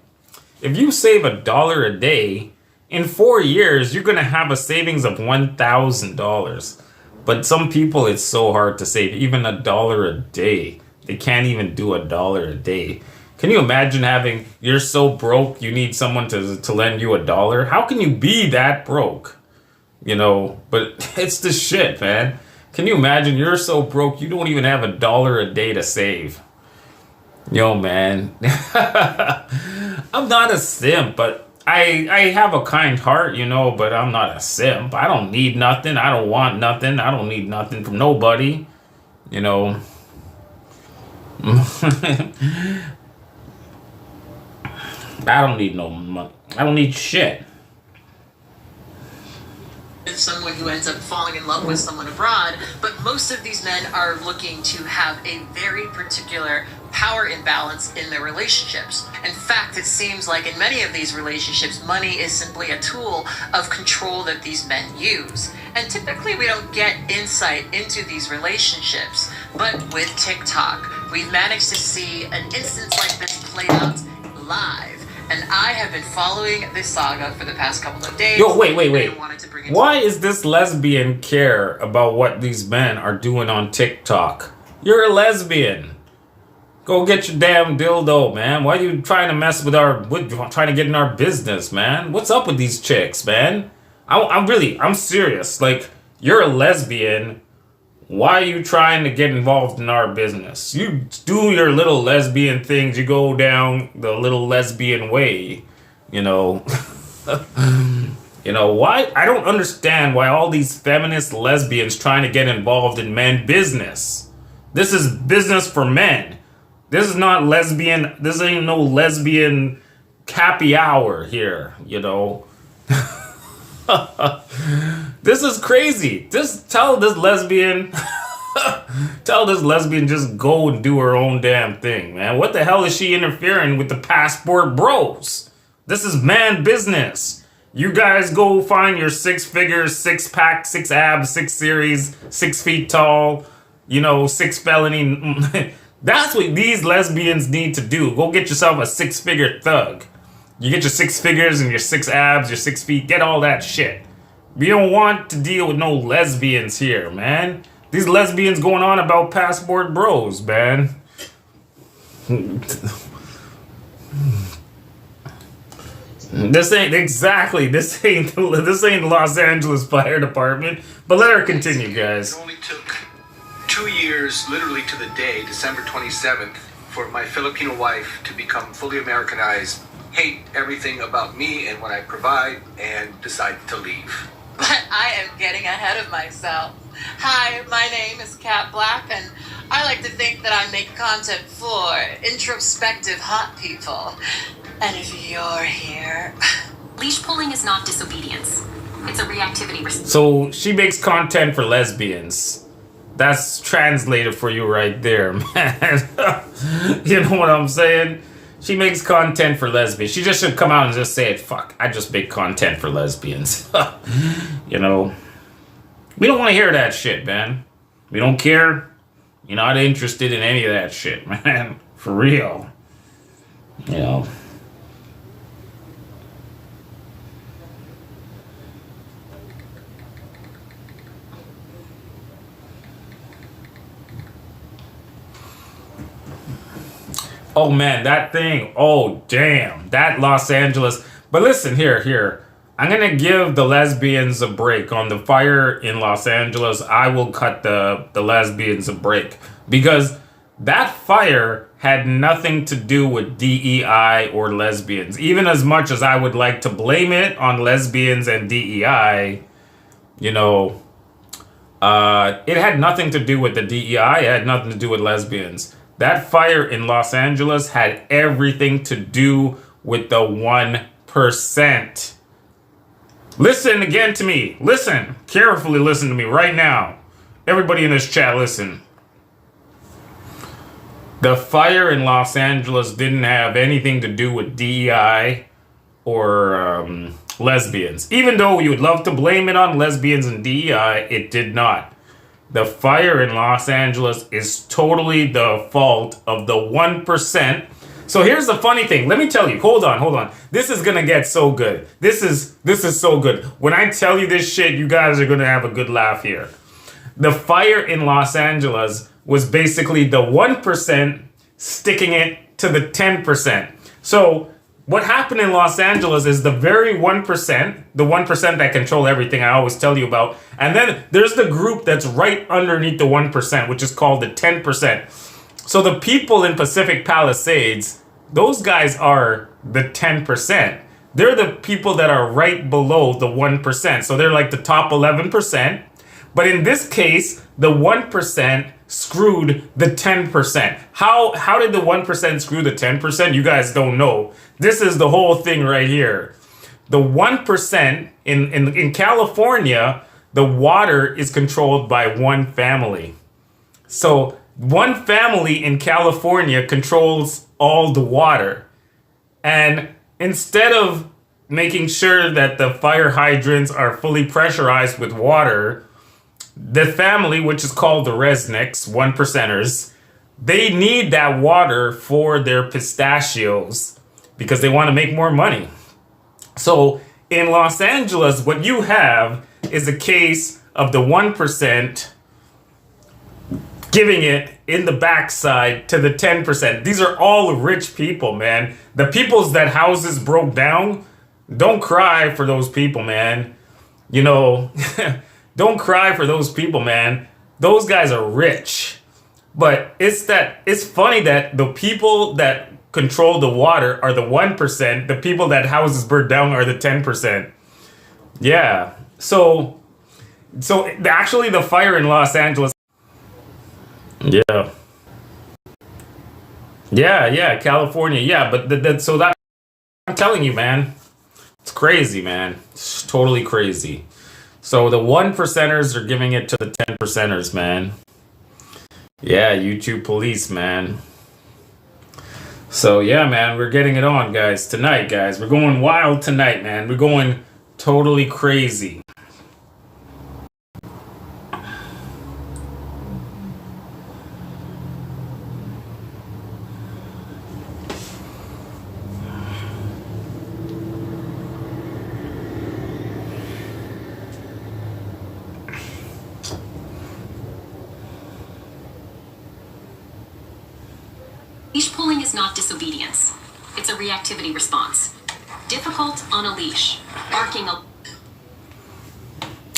If you save $1 a day, in 4 years, you're gonna have a savings of $1,000. But some people, it's so hard to save even $1 a day. They can't even do $1 a day. Can you imagine you're so broke, you need someone to lend you $1? How can you be that broke? You know, but it's the shit, man. Can you imagine you're so broke, you don't even have $1 a day to save? Yo, man. I'm not a simp, but I have a kind heart, you know, but I'm not a simp. I don't need nothing. I don't want nothing. I don't need nothing from nobody, you know. I don't need no money. I don't need shit. Someone who ends up falling in love with someone abroad, but most of these men are looking to have a very particular power imbalance in their relationships. In fact, it seems like in many of these relationships, money is simply a tool of control that these men use. And typically we don't get insight into these relationships, but with TikTok, we've managed to see an instance like this play out live. And I have been following this saga for the past couple of days. Yo, wait. Why is this lesbian care about what these men are doing on TikTok? You're a lesbian. Go get your damn dildo, man. Why are you trying to mess with trying to get in our business, man? What's up with these chicks, man? I'm serious. Like, you're a lesbian. Why are you trying to get involved in our business? You do your little lesbian things. You go down the little lesbian way, you know. You know, why? I don't understand why all these feminist lesbians trying to get involved in men business. This is business for men. This is not lesbian. This ain't no lesbian happy hour here, you know. This is crazy. Just tell this lesbian just go and do her own damn thing, man. What the hell is she interfering with the passport bros? This is man business. You guys go find your 6 figures, 6-pack, 6 abs, 6 series, 6 feet tall, you know, 6 felony. That's what these lesbians need to do. Go get yourself a 6-figure thug. You get your 6 figures and your 6 abs, your 6 feet, get all that shit. We don't want to deal with no lesbians here, man. These lesbians going on about passport bros, man. This ain't Los Angeles Fire Department. But let her continue, guys. It only took 2 years, literally to the day, December 27th, for my Filipino wife to become fully Americanized, hate everything about me and what I provide, and decide to leave. But I am getting ahead of myself. Hi, my name is Kat Black, and I like to think that I make content for introspective hot people. And if you're here... Leash pulling is not disobedience. It's a reactivity response. So she makes content for lesbians. That's translated for you right there, man. You know what I'm saying? She makes content for lesbians. She just should come out and just say it. Fuck, I just make content for lesbians. You know? We don't want to hear that shit, man. We don't care. You're not interested in any of that shit, man. For real. You know? Oh man, that thing. Oh damn, that Los Angeles. But listen, here. I'm gonna give the lesbians a break on the fire in Los Angeles. I will cut the lesbians a break because that fire had nothing to do with DEI or lesbians. Even as much as I would like to blame it on lesbians and DEI, you know, It had nothing to do with the DEI. It had nothing to do with lesbians. That fire in Los Angeles had everything to do with the 1%. Listen again to me. Listen. Carefully listen to me right now. Everybody in this chat, listen. The fire in Los Angeles didn't have anything to do with DEI or lesbians. Even though you would love to blame it on lesbians and DEI, it did not. The fire in Los Angeles is totally the fault of the 1%. So here's the funny thing. Let me tell you. Hold on. This is gonna get so good. This is so good. When I tell you this shit, you guys are gonna have a good laugh here. The fire in Los Angeles was basically the 1% sticking it to the 10%. So what happened in Los Angeles is the very 1%, the 1% that control everything I always tell you about. And then there's the group that's right underneath the 1%, which is called the 10%. So the people in Pacific Palisades, those guys are the 10%. They're the people that are right below the 1%. So they're like the top 11%. But in this case, the 1% screwed the 10%. How did the 1% screw the 10%? You guys don't know. This is the whole thing right here. The 1% in California, the water is controlled by one family. So one family in California controls all the water. And instead of making sure that the fire hydrants are fully pressurized with water, the family, which is called the Resnicks, 1%ers, they need that water for their pistachios because they want to make more money. So in Los Angeles, what you have is a case of the 1% giving it in the backside to the 10%. These are all rich people, man. The peoples that houses broke down, don't cry for those people, man. You know, don't cry for those people, man. Those guys are rich. But it's funny that the people that control the water are the 1%. The people that houses burned down are the 10%. Yeah. So actually the fire in Los Angeles. Yeah. Yeah, California. Yeah, but so that I'm telling you, man. It's crazy, man. It's totally crazy. So the 1%ers are giving it to the 10%ers, man. Yeah, YouTube police, man. So yeah, man, we're getting it on, guys. Tonight, guys. We're going wild tonight, man. We're going totally crazy. Leash pulling is not disobedience. It's a reactivity response. Difficult on a leash. Barking a...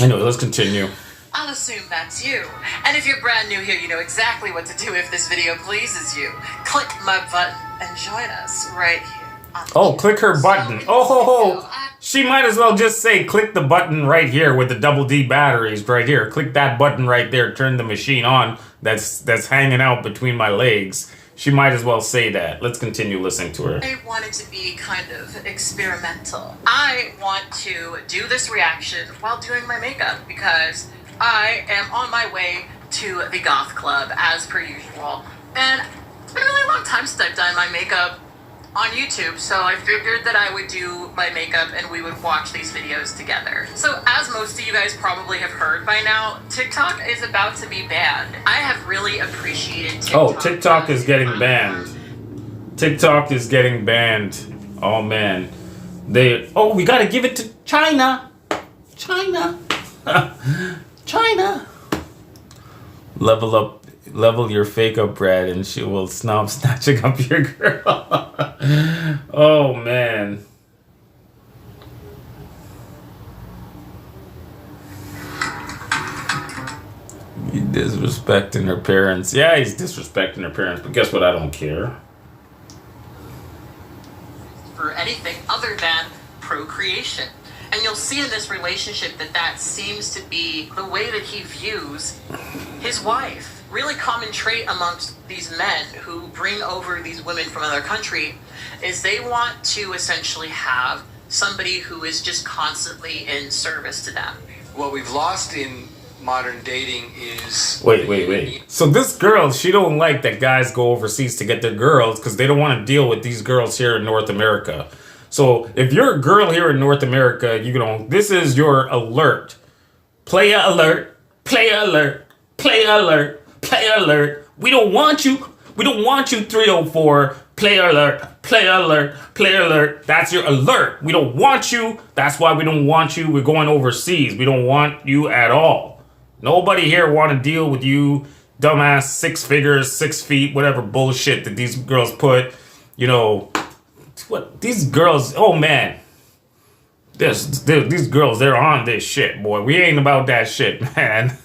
Anyway, let's continue. I'll assume that's you. And if you're brand new here, you know exactly what to do if this video pleases you. Click my button and join us right here. Oh, click her button. Oh, she might as well just say, click the button right here with the double D batteries right here. Click that button right there. Turn the machine on that's hanging out between my legs. She might as well say that. Let's continue listening to her. I want it to be kind of experimental. I want to do this reaction while doing my makeup because I am on my way to the goth club as per usual. And it's been a really long time since I've done my makeup on YouTube, so I figured that I would do my makeup and we would watch these videos together. So as most of you guys probably have heard by now, TikTok is about to be banned. I have really appreciated TikTok. Oh, TikTok is getting banned. TikTok is getting banned. Oh man. We gotta give it to China. China. China. Level your fake up, Brad, and she will stop snatching up your girl. Oh man. He's disrespecting her parents. Yeah, he's disrespecting her parents, but guess what? I don't care. For anything other than procreation. And you'll see in this relationship that seems to be the way that he views his wife. Really common trait amongst these men who bring over these women from another country is they want to essentially have somebody who is just constantly in service to them. What we've lost in modern dating is... Wait. So this girl, she don't like that guys go overseas to get their girls because they don't want to deal with these girls here in North America. So if you're a girl here in North America, this is your alert. Player alert, player alert, player alert, player alert. We don't want you. We don't want you, 304. Player alert, player alert, player alert. That's your alert. We don't want you. That's why we don't want you. We're going overseas. We don't want you at all. Nobody here want to deal with you, dumbass 6 figures, 6 feet, whatever bullshit that these girls put. What these girls? Oh man, these girls, they're on this shit, boy. We ain't about that shit, man.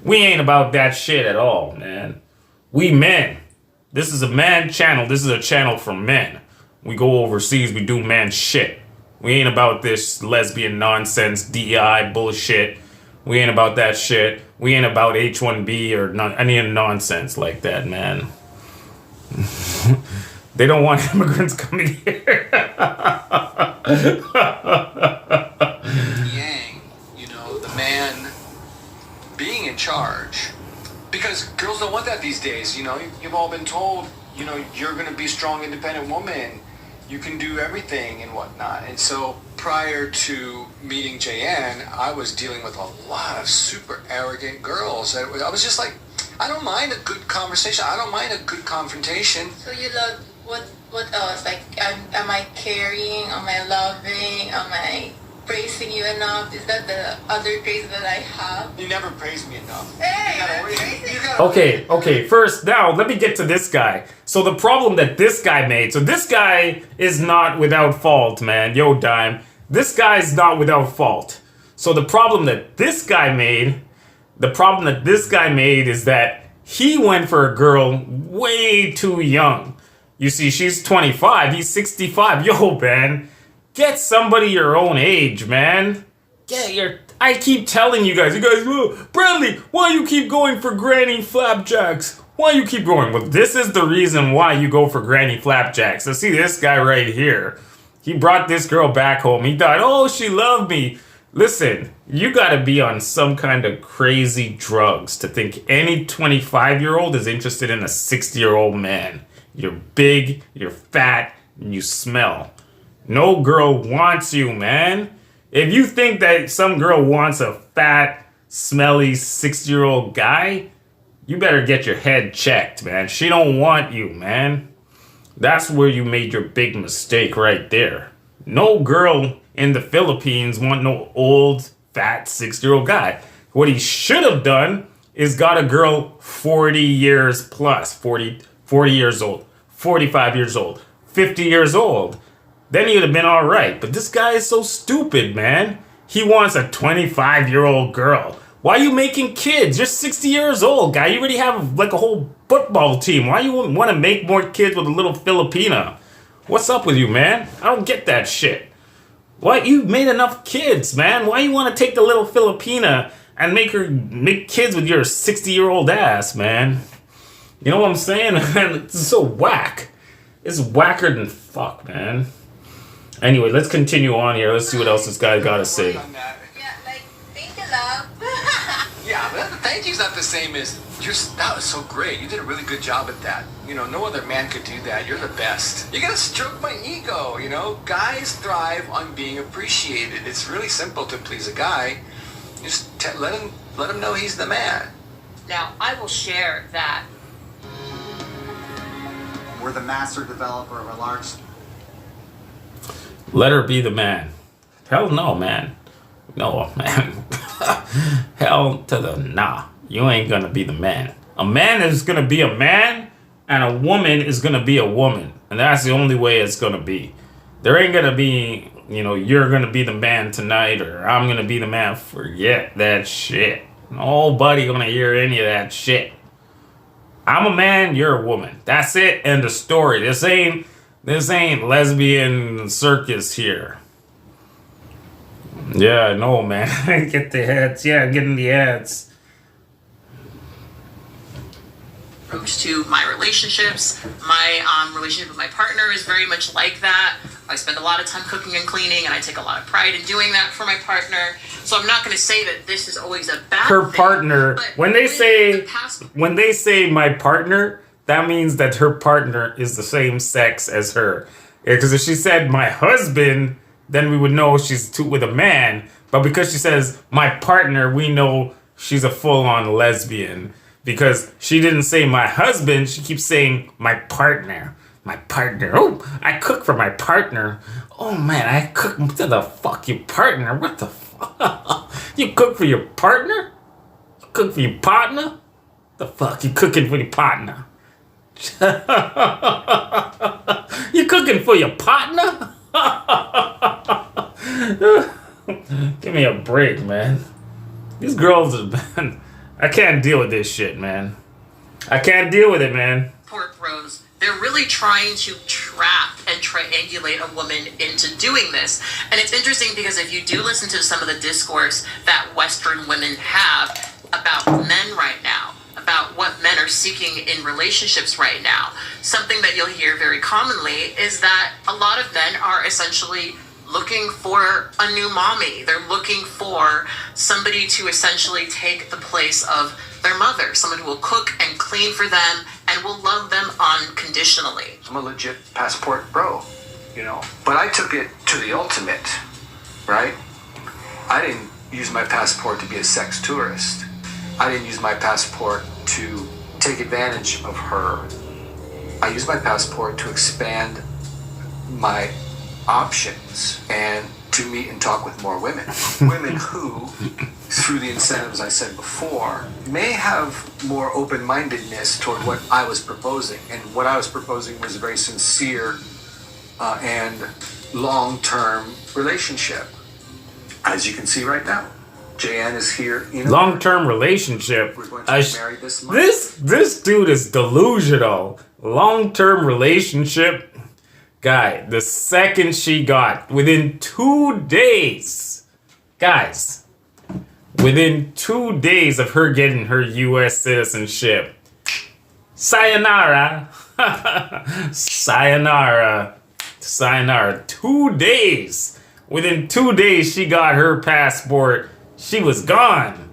We ain't about that shit at all, man. We men. This is a man channel. This is a channel for men. We go overseas, we do man shit. We ain't about this lesbian nonsense, DEI bullshit. We ain't about that shit. We ain't about H1B or any nonsense like that, man. They don't want immigrants coming here. Yang, the man being in charge. Because girls don't want that these days, You've all been told, you're going to be a strong, independent woman. You can do everything and whatnot. And so prior to meeting JN, I was dealing with a lot of super arrogant girls. I was just like, I don't mind a good conversation. I don't mind a good confrontation. So you love, what else? Like, am I caring? Am I loving? Am I praising you enough? Is that the other traits that I have? You never praise me enough. Hey, Okay, first, now, let me get to this guy. So the problem that this guy made, so this guy is not without fault, man. Yo, Dime. This guy's not without fault. So the problem that this guy made is that he went for a girl way too young. You see, she's 25, he's 65. Yo, man, get somebody your own age, man. I keep telling you guys, oh, Bradley, why you keep going for granny flapjacks? Why you keep going? Well, this is the reason why you go for granny flapjacks. So see this guy right here. He brought this girl back home. He thought, oh, she loved me. Listen, you gotta be on some kind of crazy drugs to think any 25-year-old is interested in a 60-year-old man. You're big, you're fat, and you smell. No girl wants you, man. If you think that some girl wants a fat, smelly 60-year-old guy, you better get your head checked, man. She don't want you, man. That's where you made your big mistake right there. No girl in the Philippines want no old, fat, 60-year-old guy. What he should have done is got a girl 40 years plus, 40 years old, 45 years old, 50 years old. Then he'd have been all right. But this guy is so stupid, man. He wants a 25-year-old girl. Why are you making kids? You're 60 years old, guy. You already have like a whole football team. Why you want to make more kids with a little Filipina? What's up with you, man? I don't get that shit. Why you made enough kids, man? Why you want to take the little Filipina and make kids with your 60-year-old ass, man? You know what I'm saying? It's so whack. It's whacker than fuck, man. Anyway, let's continue on here. Let's see what else this guy got to say. Yeah, like, thank you, love. Yeah, but thank you's not the same as that was so great. You did a really good job at that. No other man could do that. You're the best. You gotta stroke my ego, Guys thrive on being appreciated. It's really simple to please a guy. Just let him know he's the man. Now, I will share that. We're the master developer of a large... Let her be the man. Hell no, man. No, man. Hell to the nah. You ain't gonna be the man. A man is gonna be a man, and a woman is gonna be a woman. And that's the only way it's gonna be. There ain't gonna be, you're gonna be the man tonight, or I'm gonna be the man. Forget that shit. Nobody gonna hear any of that shit. I'm a man, you're a woman. That's it, end of story. This ain't lesbian circus here. Yeah, no, man. I get the ads. Yeah, I'm getting the ads. Approach to my relationships. My relationship with my partner is very much like that. I spend a lot of time cooking and cleaning, and I take a lot of pride in doing that for my partner. So I'm not going to say that this is always a bad Her thing, partner. but When they say past- when they say my partner, that means that her partner is the same sex as her. Because if she said my husband, then we would know she's with a man. But because she says my partner, we know she's a full-on lesbian. Because she didn't say my husband, she keeps saying my partner. My partner. Oh, I cook for my partner. Oh man, I cook to the fuck your partner. What the fuck? You cook for your partner? You cook for your partner? The fuck you cooking for your partner? You cooking for your partner? Give me a break, man. These girls are, man. I can't deal with this shit, man. I can't deal with it, man. Pork bros, they're really trying to trap and triangulate a woman into doing this. And it's interesting because if you do listen to some of the discourse that Western women have about men right now, about what men are seeking in relationships right now, something that you'll hear very commonly is that a lot of men are essentially looking for a new mommy. They're looking for somebody to essentially take the place of their mother, someone who will cook and clean for them and will love them unconditionally. I'm a legit passport bro, you know. But I took it to the ultimate, right? I didn't use my passport to be a sex tourist. I didn't use my passport to take advantage of her. I used my passport to expand my options and to meet and talk with more women. Women who, through the incentives I said before, may have more open-mindedness toward what I was proposing. And what I was proposing was a very sincere and long-term relationship. As you can see right now, JN is here. Long-term relationship. We're going to be married this month. This dude is delusional. Long-term relationship. Guy, the second she got, within 2 days, guys, within 2 days of her getting her U.S. citizenship, sayonara, sayonara, sayonara, 2 days. Within 2 days, she got her passport. She was gone.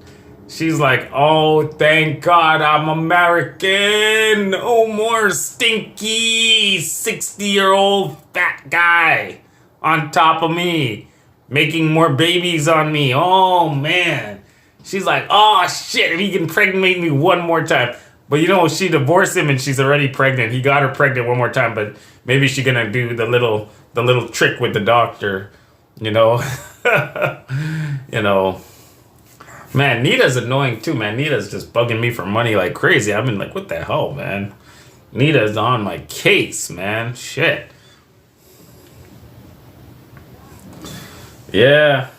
She's like, oh, thank God I'm American. No more stinky 60-year-old fat guy on top of me, making more babies on me. Oh, man. She's like, oh, shit, if he can pregnate me one more time. But you know, she divorced him and she's already pregnant. He got her pregnant one more time, but maybe she's gonna do the little trick with the doctor, you know? You know. Man, Nita's annoying too, man. Nita's just bugging me for money like crazy. I've been like, what the hell, man? Nita's on my case, man. Shit. Yeah.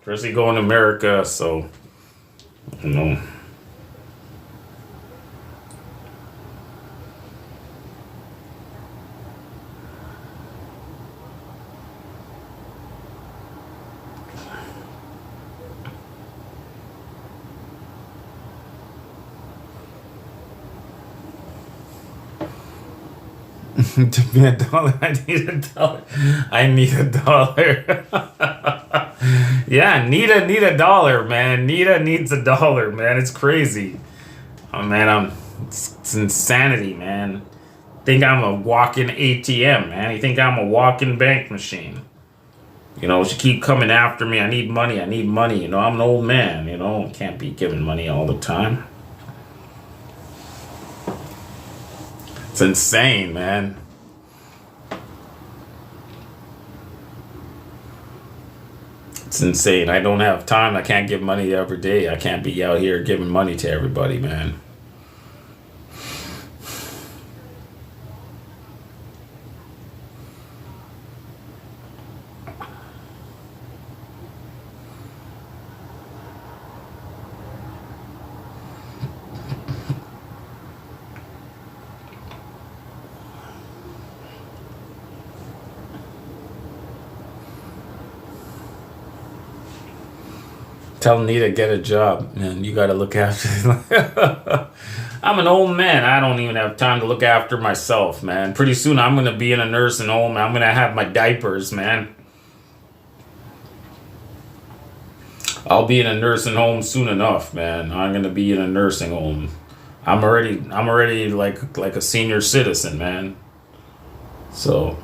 Chrissy going to America, so, you know. Give me $1. I need $1. I need $1. Yeah, Nita need $1, man. Nita needs $1, man. It's crazy. Oh man, it's insanity, man. Think I'm a walking ATM, man. You think I'm a walking bank machine? You know, she keep coming after me. I need money. I need money. You know, I'm an old man. You know, can't be giving money all the time. It's insane, man. It's insane. I don't have time. I can't give money every day. I can't be out here giving money to everybody, man. Tell Nita get a job, man. You gotta look after. I'm an old man. I don't even have time to look after myself, man. Pretty soon I'm gonna be in a nursing home. I'm gonna have my diapers, man. I'll be in a nursing home soon enough, man. I'm gonna be in a nursing home. I'm already like a senior citizen, man. So.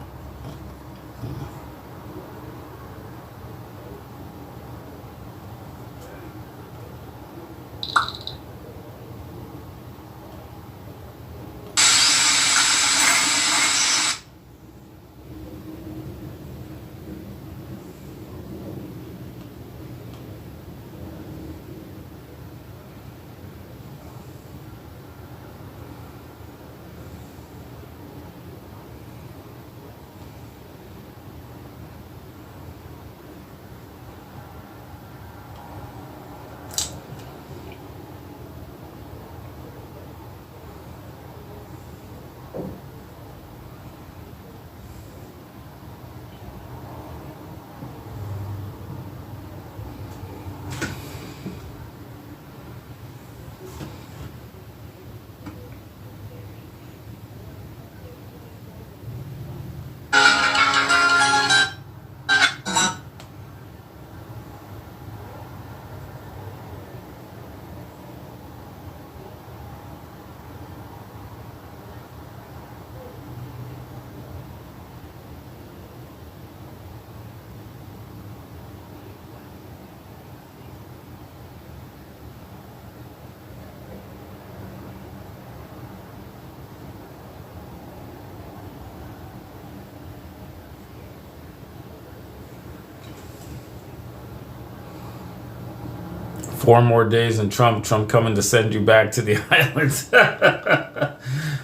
Four more days and Trump coming to send you back to the islands.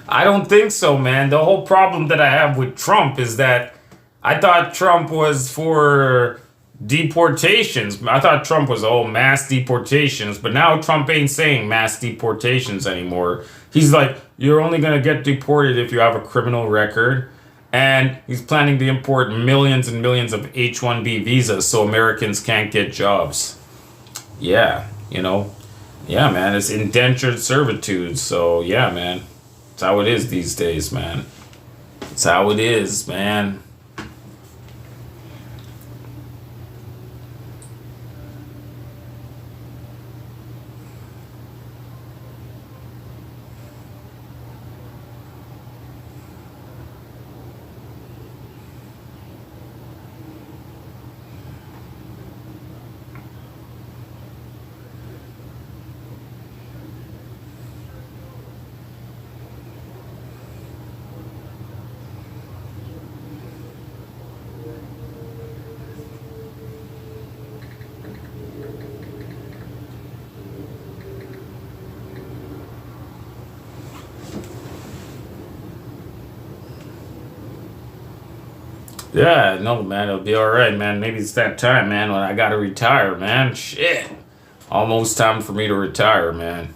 I don't think so, man. The whole problem that I have with Trump is that I thought Trump was for deportations. I thought Trump was, mass deportations. But now Trump ain't saying mass deportations anymore. He's like, you're only going to get deported if you have a criminal record. And he's planning to import millions and millions of H-1B visas so Americans can't get jobs. Yeah, yeah, man, it's indentured servitude. So yeah, man, it's how it is these days, man. It's how it is, man. Yeah, no, man, it'll be all right, man. Maybe it's that time, man, when I gotta retire, man. Shit. Almost time for me to retire, man.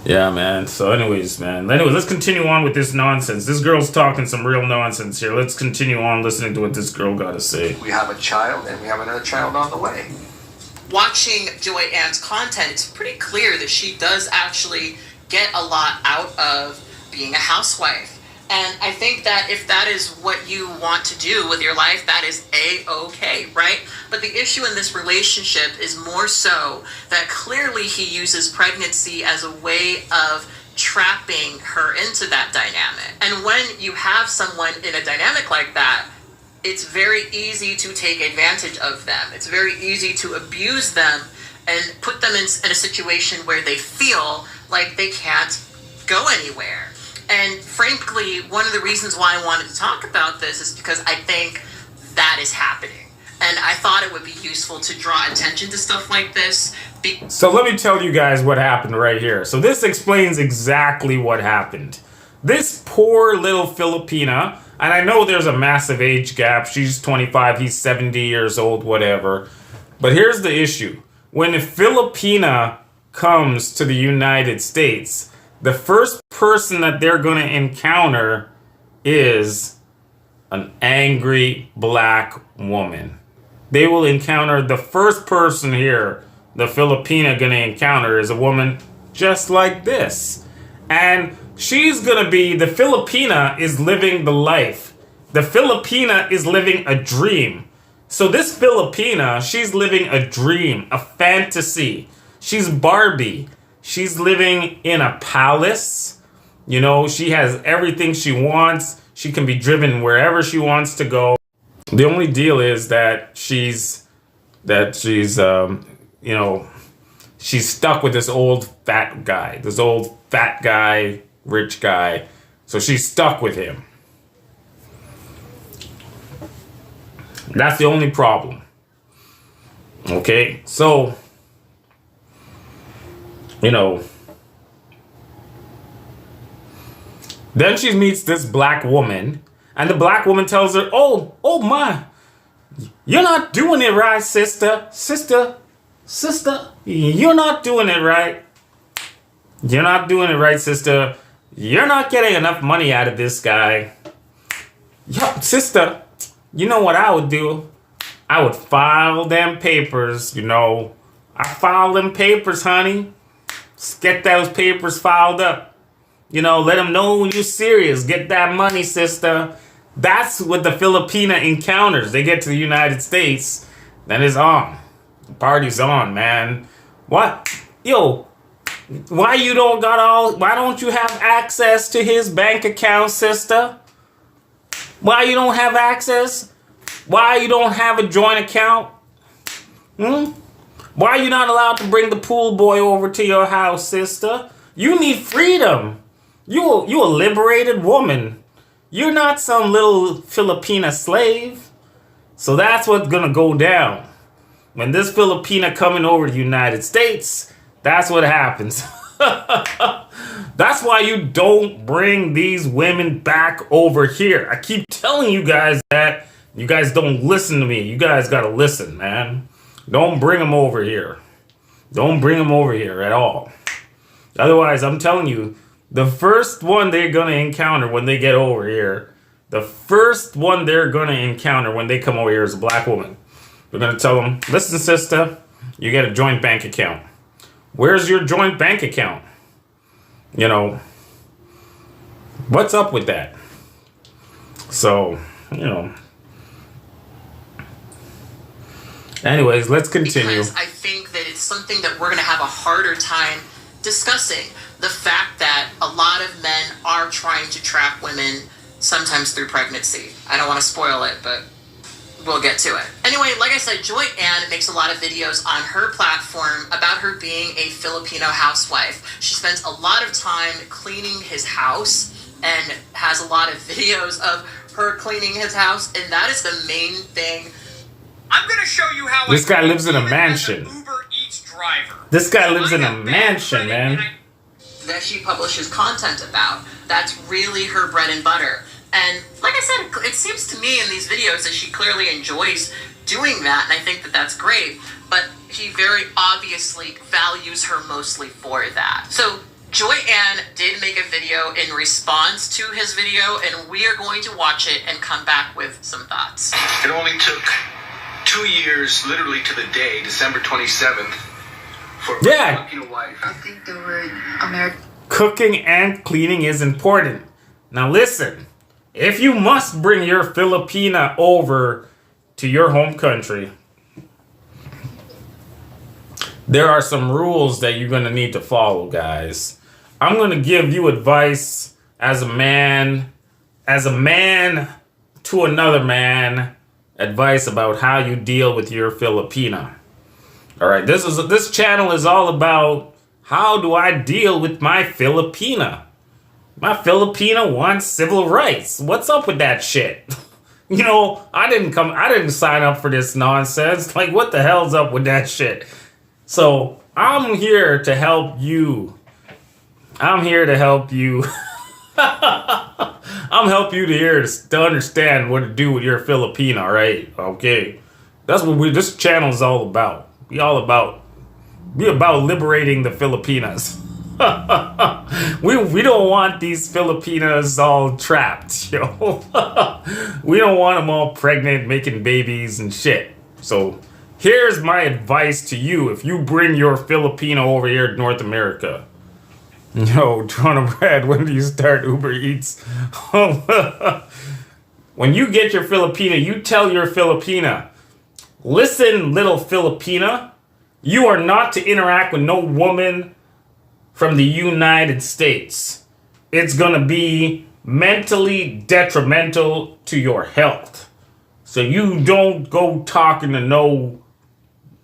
Yeah, man. So anyways, let's continue on with this nonsense. This girl's talking some real nonsense here. Let's continue on listening to what this girl got to say. We have a child, and we have another child on the way. watching Joy Ann's content, it's pretty clear that she does actually get a lot out of being a housewife. And I think that if that is what you want to do with your life, that is A-okay, right? But the issue in this relationship is more so that clearly he uses pregnancy as a way of trapping her into that dynamic. And when you have someone in a dynamic like that, it's very easy to take advantage of them. It's very easy to abuse them and put them in a situation where they feel like they can't go anywhere. And frankly, one of the reasons why I wanted to talk about this is because I think that is happening. And I thought it would be useful to draw attention to stuff like this. So let me tell you guys what happened right here. So this explains exactly what happened. This poor little Filipina, and I know there's a massive age gap. She's 25, he's 70 years old, whatever. But here's the issue. When a Filipina comes to the United States, the first person that they're going to encounter is an angry black woman. They will encounter the first person here, the Filipina going to encounter is a woman just like this. And she's going to be, the Filipina is living the life. The Filipina is living a dream. So this Filipina, she's living a dream, a fantasy. She's Barbie. She's living in a palace. You know, she has everything she wants. She can be driven wherever she wants to go. The only deal is that she's stuck with this old fat guy, rich guy. So she's stuck with him. That's the only problem. Okay, so, you know, then she meets this black woman, and the black woman tells her, oh my, you're not doing it right, sister, you're not doing it right. You're not doing it right, sister. You're not getting enough money out of this guy. Yup, sister, you know what I would do? I would file them papers, you know. I file them papers, honey. Just get those papers filed up. You know, let them know you're serious. Get that money, sister. That's what the Filipina encounters. They get to the United States, then it's on. The party's on, man. What? Yo, why don't you have access to his bank account, sister? Why you don't have access? Why you don't have a joint account? Why are you not allowed to bring the pool boy over to your house, sister? You need freedom. You a liberated woman. You're not some little Filipina slave. So that's what's gonna go down. When this Filipina coming over to the United States, that's what happens. That's why you don't bring these women back over here. I keep telling you guys that. You guys don't listen to me. You guys gotta listen, man. Don't bring them over here. Don't bring them over here at all. Otherwise, I'm telling you, the first one they're gonna encounter when they get over here, the first one they're gonna encounter when they come over here is a black woman. They're gonna tell them, listen, sister, you get a joint bank account. Where's your joint bank account? You know, what's up with that? So, you know. Anyways, let's continue. Because I think that it's something that we're going to have a harder time discussing. The fact that a lot of men are trying to trap women, sometimes through pregnancy. I don't want to spoil it, but we'll get to it. Anyway, like I said, Joy Ann makes a lot of videos on her platform about her being a Filipino housewife. She spends a lot of time cleaning his house and has a lot of videos of her cleaning his house, and that is the main thing. I'm going to show you how this guy lives in a mansion. Uber Eats driver. This guy lives in a mansion, man. That she publishes content about. That's really her bread and butter. And like I said, it seems to me in these videos that she clearly enjoys doing that, and I think that that's great. But he very obviously values her mostly for that. So Joy Ann did make a video in response to his video, and we are going to watch it and come back with some thoughts. It only took 2 years, literally to the day, December 27th, for Yeah. my Filipino wife. I think the word American. Cooking and cleaning is important. Now listen, if you must bring your Filipina over to your home country, there are some rules that you're going to need to follow, guys. I'm going to give you advice as a man to another man, advice about how you deal with your Filipina. All right, this channel is all about how do I deal with my Filipina. My Filipina wants civil rights. What's up with that shit? You know, I didn't sign up for this nonsense. Like, what the hell's up with that shit? So, I'm here to help you. I'm here to help you. I'm helping you to understand what to do with your Filipina, all right? Okay. That's what this channel is all about. We about liberating the Filipinas. we don't want these Filipinas all trapped, yo. We don't want them all pregnant, making babies and shit. So here's my advice to you if you bring your Filipino over here to North America. Yo, Toronto Brad, when do you start Uber Eats? When you get your Filipina, you tell your Filipina, listen, little Filipina, you are not to interact with no woman from the United States. It's gonna be mentally detrimental to your health. So you don't go talking to no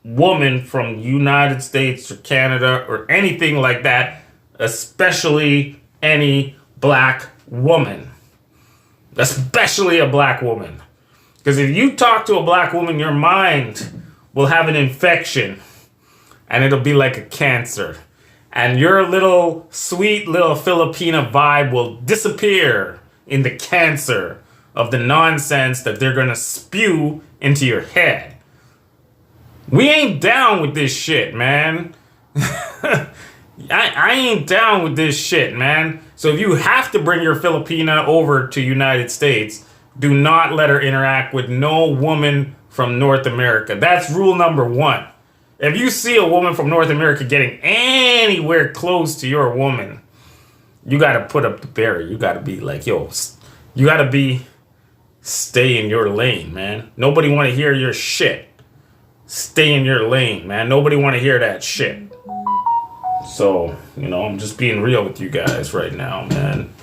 woman from the United States or Canada or anything like that, especially any black woman. Especially a black woman. Because if you talk to a black woman, your mind will have an infection. And it'll be like a cancer. And your little sweet little Filipina vibe will disappear in the cancer of the nonsense that they're gonna spew into your head. We ain't down with this shit, man. I ain't down with this shit, man. So if you have to bring your Filipina over to United States, do not let her interact with no woman from North America. That's rule number 1. If you see a woman from North America getting anywhere close to your woman, you got to put up the barrier. You got to be like, yo, you got to stay in your lane, man. Nobody want to hear your shit. Stay in your lane, man. Nobody want to hear that shit. So, you know, I'm just being real with you guys right now, man.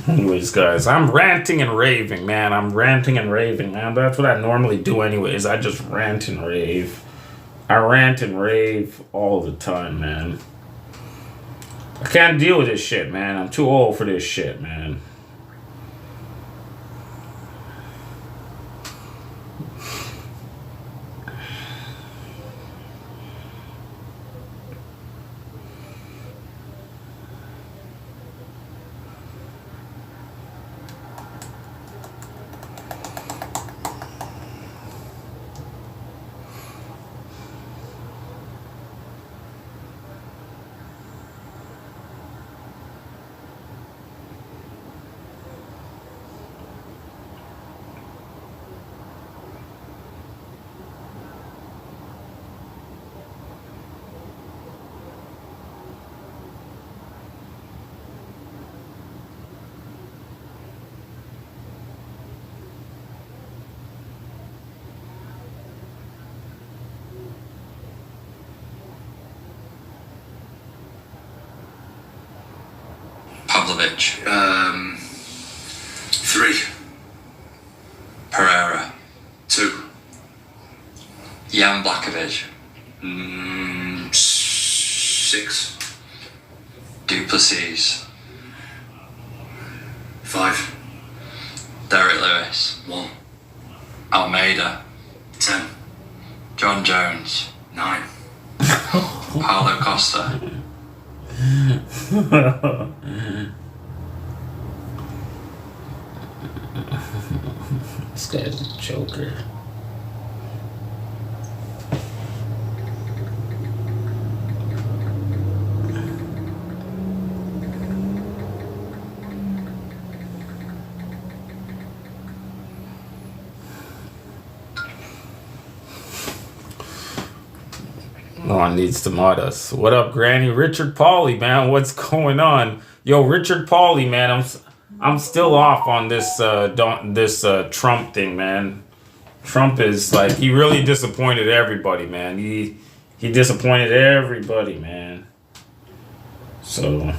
Anyways, guys, I'm ranting and raving, man. I'm ranting and raving, man. That's what I normally do anyways. I just rant and rave. I rant and rave all the time, man. I can't deal with this shit, man. I'm too old for this shit, man. Pavlovich. 3. Pereira. 2. Jan Blakovic. 6. Duplessis. 5. Derek Lewis. 1. Almeida. 10. John Jones. 9. Paulo Costa. This guy's a joker. No one needs to mod us. What up, Granny? Richard Pauly, man. What's going on? Yo, Richard Pauly, man. I'm still off on this Trump thing, man. Trump is like, he really disappointed everybody, man. He disappointed everybody, man. So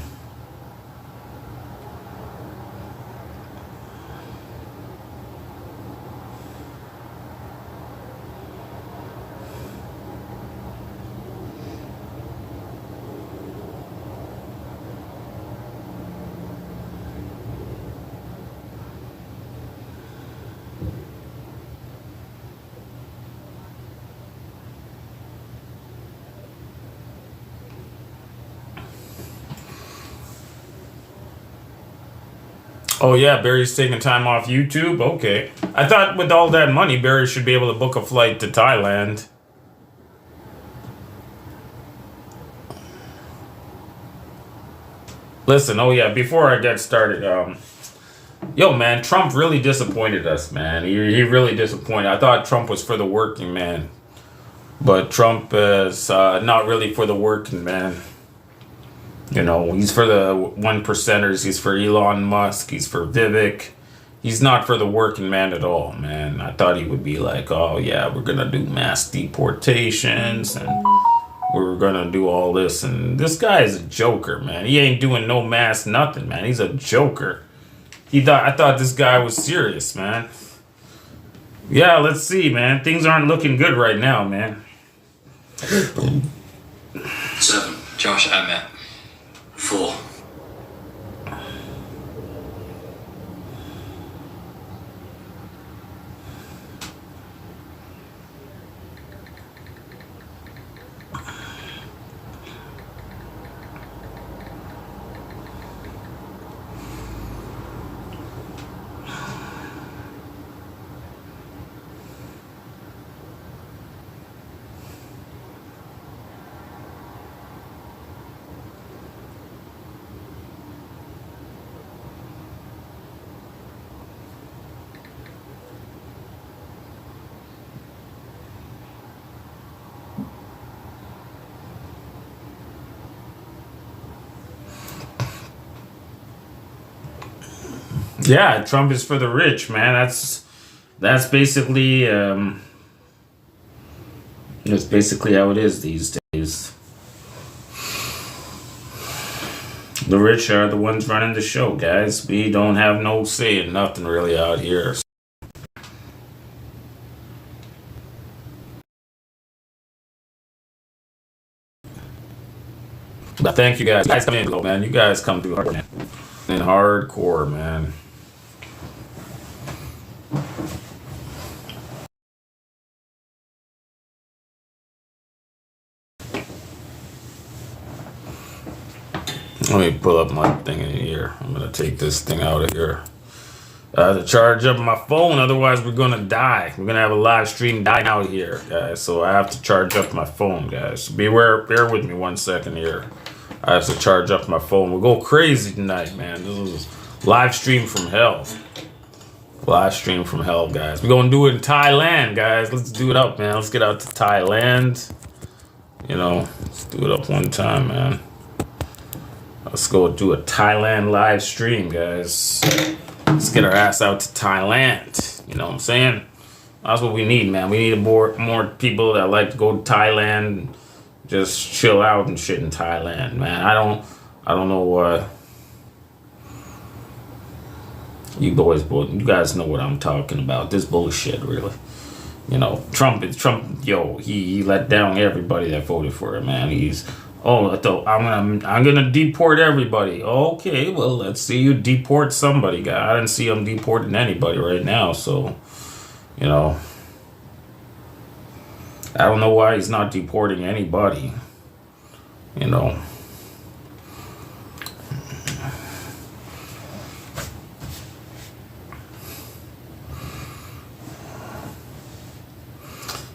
oh yeah, Barry's taking time off YouTube? Okay. I thought with all that money, Barry should be able to book a flight to Thailand. Listen, oh yeah, before I get started, yo man, Trump really disappointed us, man. He really disappointed. I thought Trump was for the working man. But Trump is not really for the working man. You know, he's for the 1%ers. He's for Elon Musk. He's for Vivek. He's not for the working man at all, man. I thought he would be like, oh, yeah, we're going to do mass deportations and we're going to do all this. And this guy is a joker, man. He ain't doing no mass nothing, man. He's a joker. I thought this guy was serious, man. Yeah, let's see, man. Things aren't looking good right now, man. 7. Josh Emmett. 4. Yeah, Trump is for the rich, man. That's basically how it is these days. The rich are the ones running the show, guys. We don't have no say in nothing really out here. But thank you guys. You guys come in, man. You guys come through hard, man. And hardcore, man. Let me pull up my thing in here. I'm gonna take this thing out of here. I have to charge up my phone, otherwise we're gonna die. We're gonna have a live stream dying out here, guys. So I have to charge up my phone, guys. Bear with me 1 second here. I have to charge up my phone. We'll go crazy tonight, man. This is live stream from hell. Live stream from hell, guys. We're gonna do it in Thailand, guys. Let's do it up, man. Let's get out to Thailand. You know, let's do it up one time, man. Let's go do a Thailand live stream, guys. Let's get our ass out to Thailand. You know what I'm saying? That's what we need, man. We need more people that like to go to Thailand, just chill out and shit in Thailand, man. I don't know what you guys know what I'm talking about. This bullshit, really. You know, Trump, yo, he let down everybody that voted for him, man. Oh, I'm gonna deport everybody. Okay, well, let's see you deport somebody, guy. I didn't see him deporting anybody right now, so you know, I don't know why he's not deporting anybody. You know.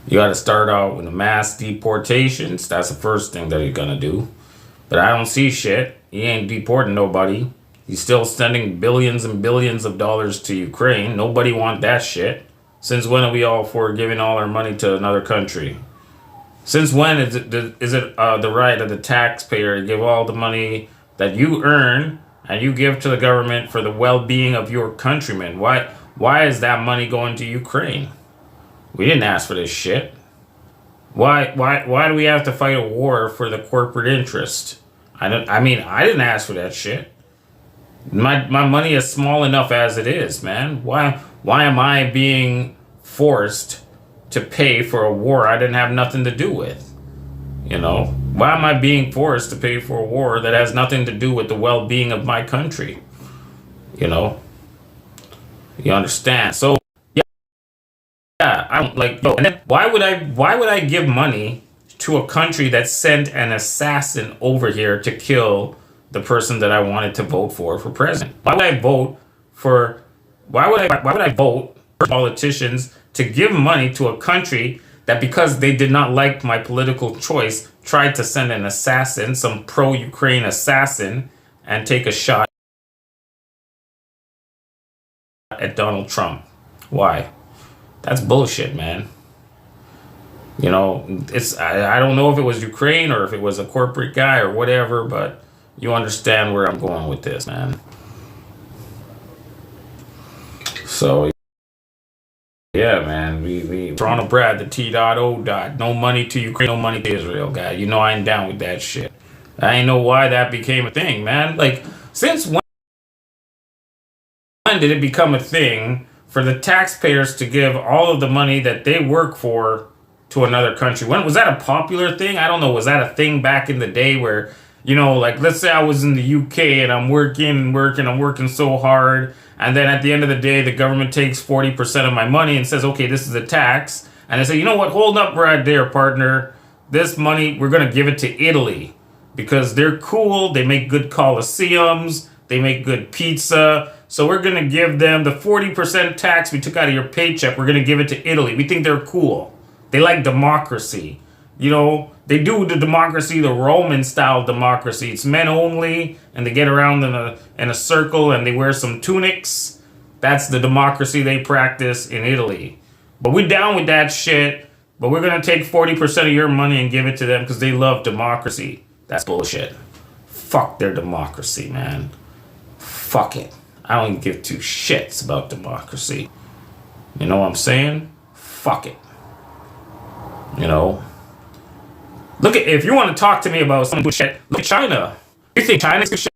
You got to start out with the mass deportations. That's the first thing that he's going to do. But I don't see shit. He ain't deporting nobody. He's still sending billions and billions of dollars to Ukraine. Nobody want that shit. Since when are we all for giving all our money to another country? Since when is it the right of the taxpayer to give all the money that you earn and you give to the government for the well-being of your countrymen? Why is that money going to Ukraine? We didn't ask for this shit. Why do we have to fight a war for the corporate interest? I didn't ask for that shit. My money is small enough as it is, man. Why am I being forced to pay for a war I didn't have nothing to do with? You know, why am I being forced to pay for a war that has nothing to do with the well-being of my country? You know, you understand? So. Yeah, I don't like. And then why would I give money to a country that sent an assassin over here to kill the person that I wanted to vote for president? Why would I vote for? Why would I vote for politicians to give money to a country that, because they did not like my political choice, tried to send an assassin, some pro-Ukraine assassin, and take a shot at Donald Trump? Why? That's bullshit, man. You know, I don't know if it was Ukraine or if it was a corporate guy or whatever, but you understand where I'm going with this, man. So, yeah, man, we Toronto Brad, the T.O. no money to Ukraine, no money to Israel, guy. You know I ain't down with that shit. I ain't know why that became a thing, man. Like, since when did it become a thing for the taxpayers to give all of the money that they work for to another country? When was that a popular thing? I don't know. Was that a thing back in the day where, you know, like, let's say I was in the UK and I'm working so hard, and then at the end of the day, the government takes 40% of my money and says, okay, this is a tax. And I say, you know what? Hold up right there, partner. This money, we're going to give it to Italy because they're cool. They make good coliseums. They make good pizza. So we're going to give them the 40% tax we took out of your paycheck. We're going to give it to Italy. We think they're cool. They like democracy. You know, they do the democracy, the Roman style democracy. It's men only, and they get around in a circle and they wear some tunics. That's the democracy they practice in Italy. But we're down with that shit. But we're going to take 40% of your money and give it to them because they love democracy. That's bullshit. Fuck their democracy, man. Fuck it. I don't even give two shits about democracy. You know what I'm saying? Fuck it. You know? Look at, if you want to talk to me about some good shit, look at China. You think China's good shit?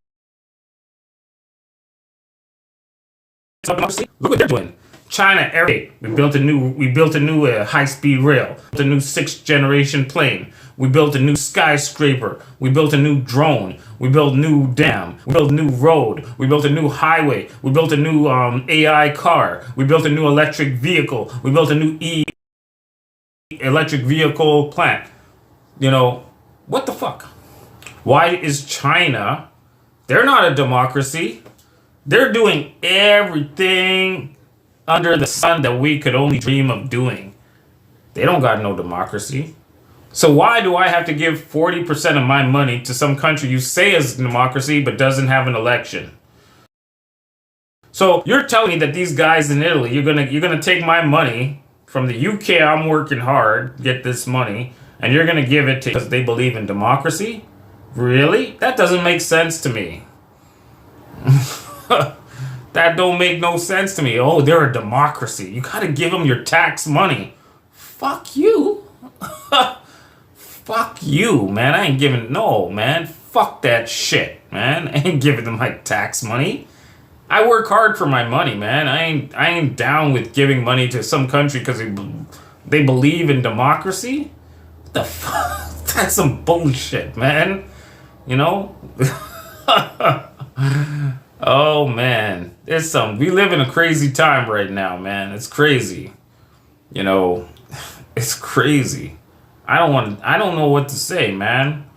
Look what they're doing. China, every day, we built a new high-speed rail, built a new 6th generation plane. We built a new skyscraper. We built a new drone. We built a new dam. We built a new road. We built a new highway. We built a new AI car. We built a new electric vehicle. We built a new electric vehicle plant. You know, what the fuck? Why is China, they're not a democracy. They're doing everything under the sun that we could only dream of doing. They don't got no democracy. So why do I have to give 40% of my money to some country you say is democracy but doesn't have an election? So you're telling me that these guys in Italy, you're gonna take my money from the UK, I'm working hard, get this money, and you're gonna give it to because they believe in democracy? Really? That doesn't make sense to me. That don't make no sense to me. Oh, they're a democracy. You gotta give them your tax money. Fuck you. Fuck you, man. I ain't giving, no, man. Fuck that shit, man. I ain't giving them my tax money. I work hard for my money, man. I ain't down with giving money to some country because they believe in democracy. What the fuck? That's some bullshit, man. You know? Oh, man. We live in a crazy time right now, man. It's crazy. You know, it's crazy. I don't know what to say, man.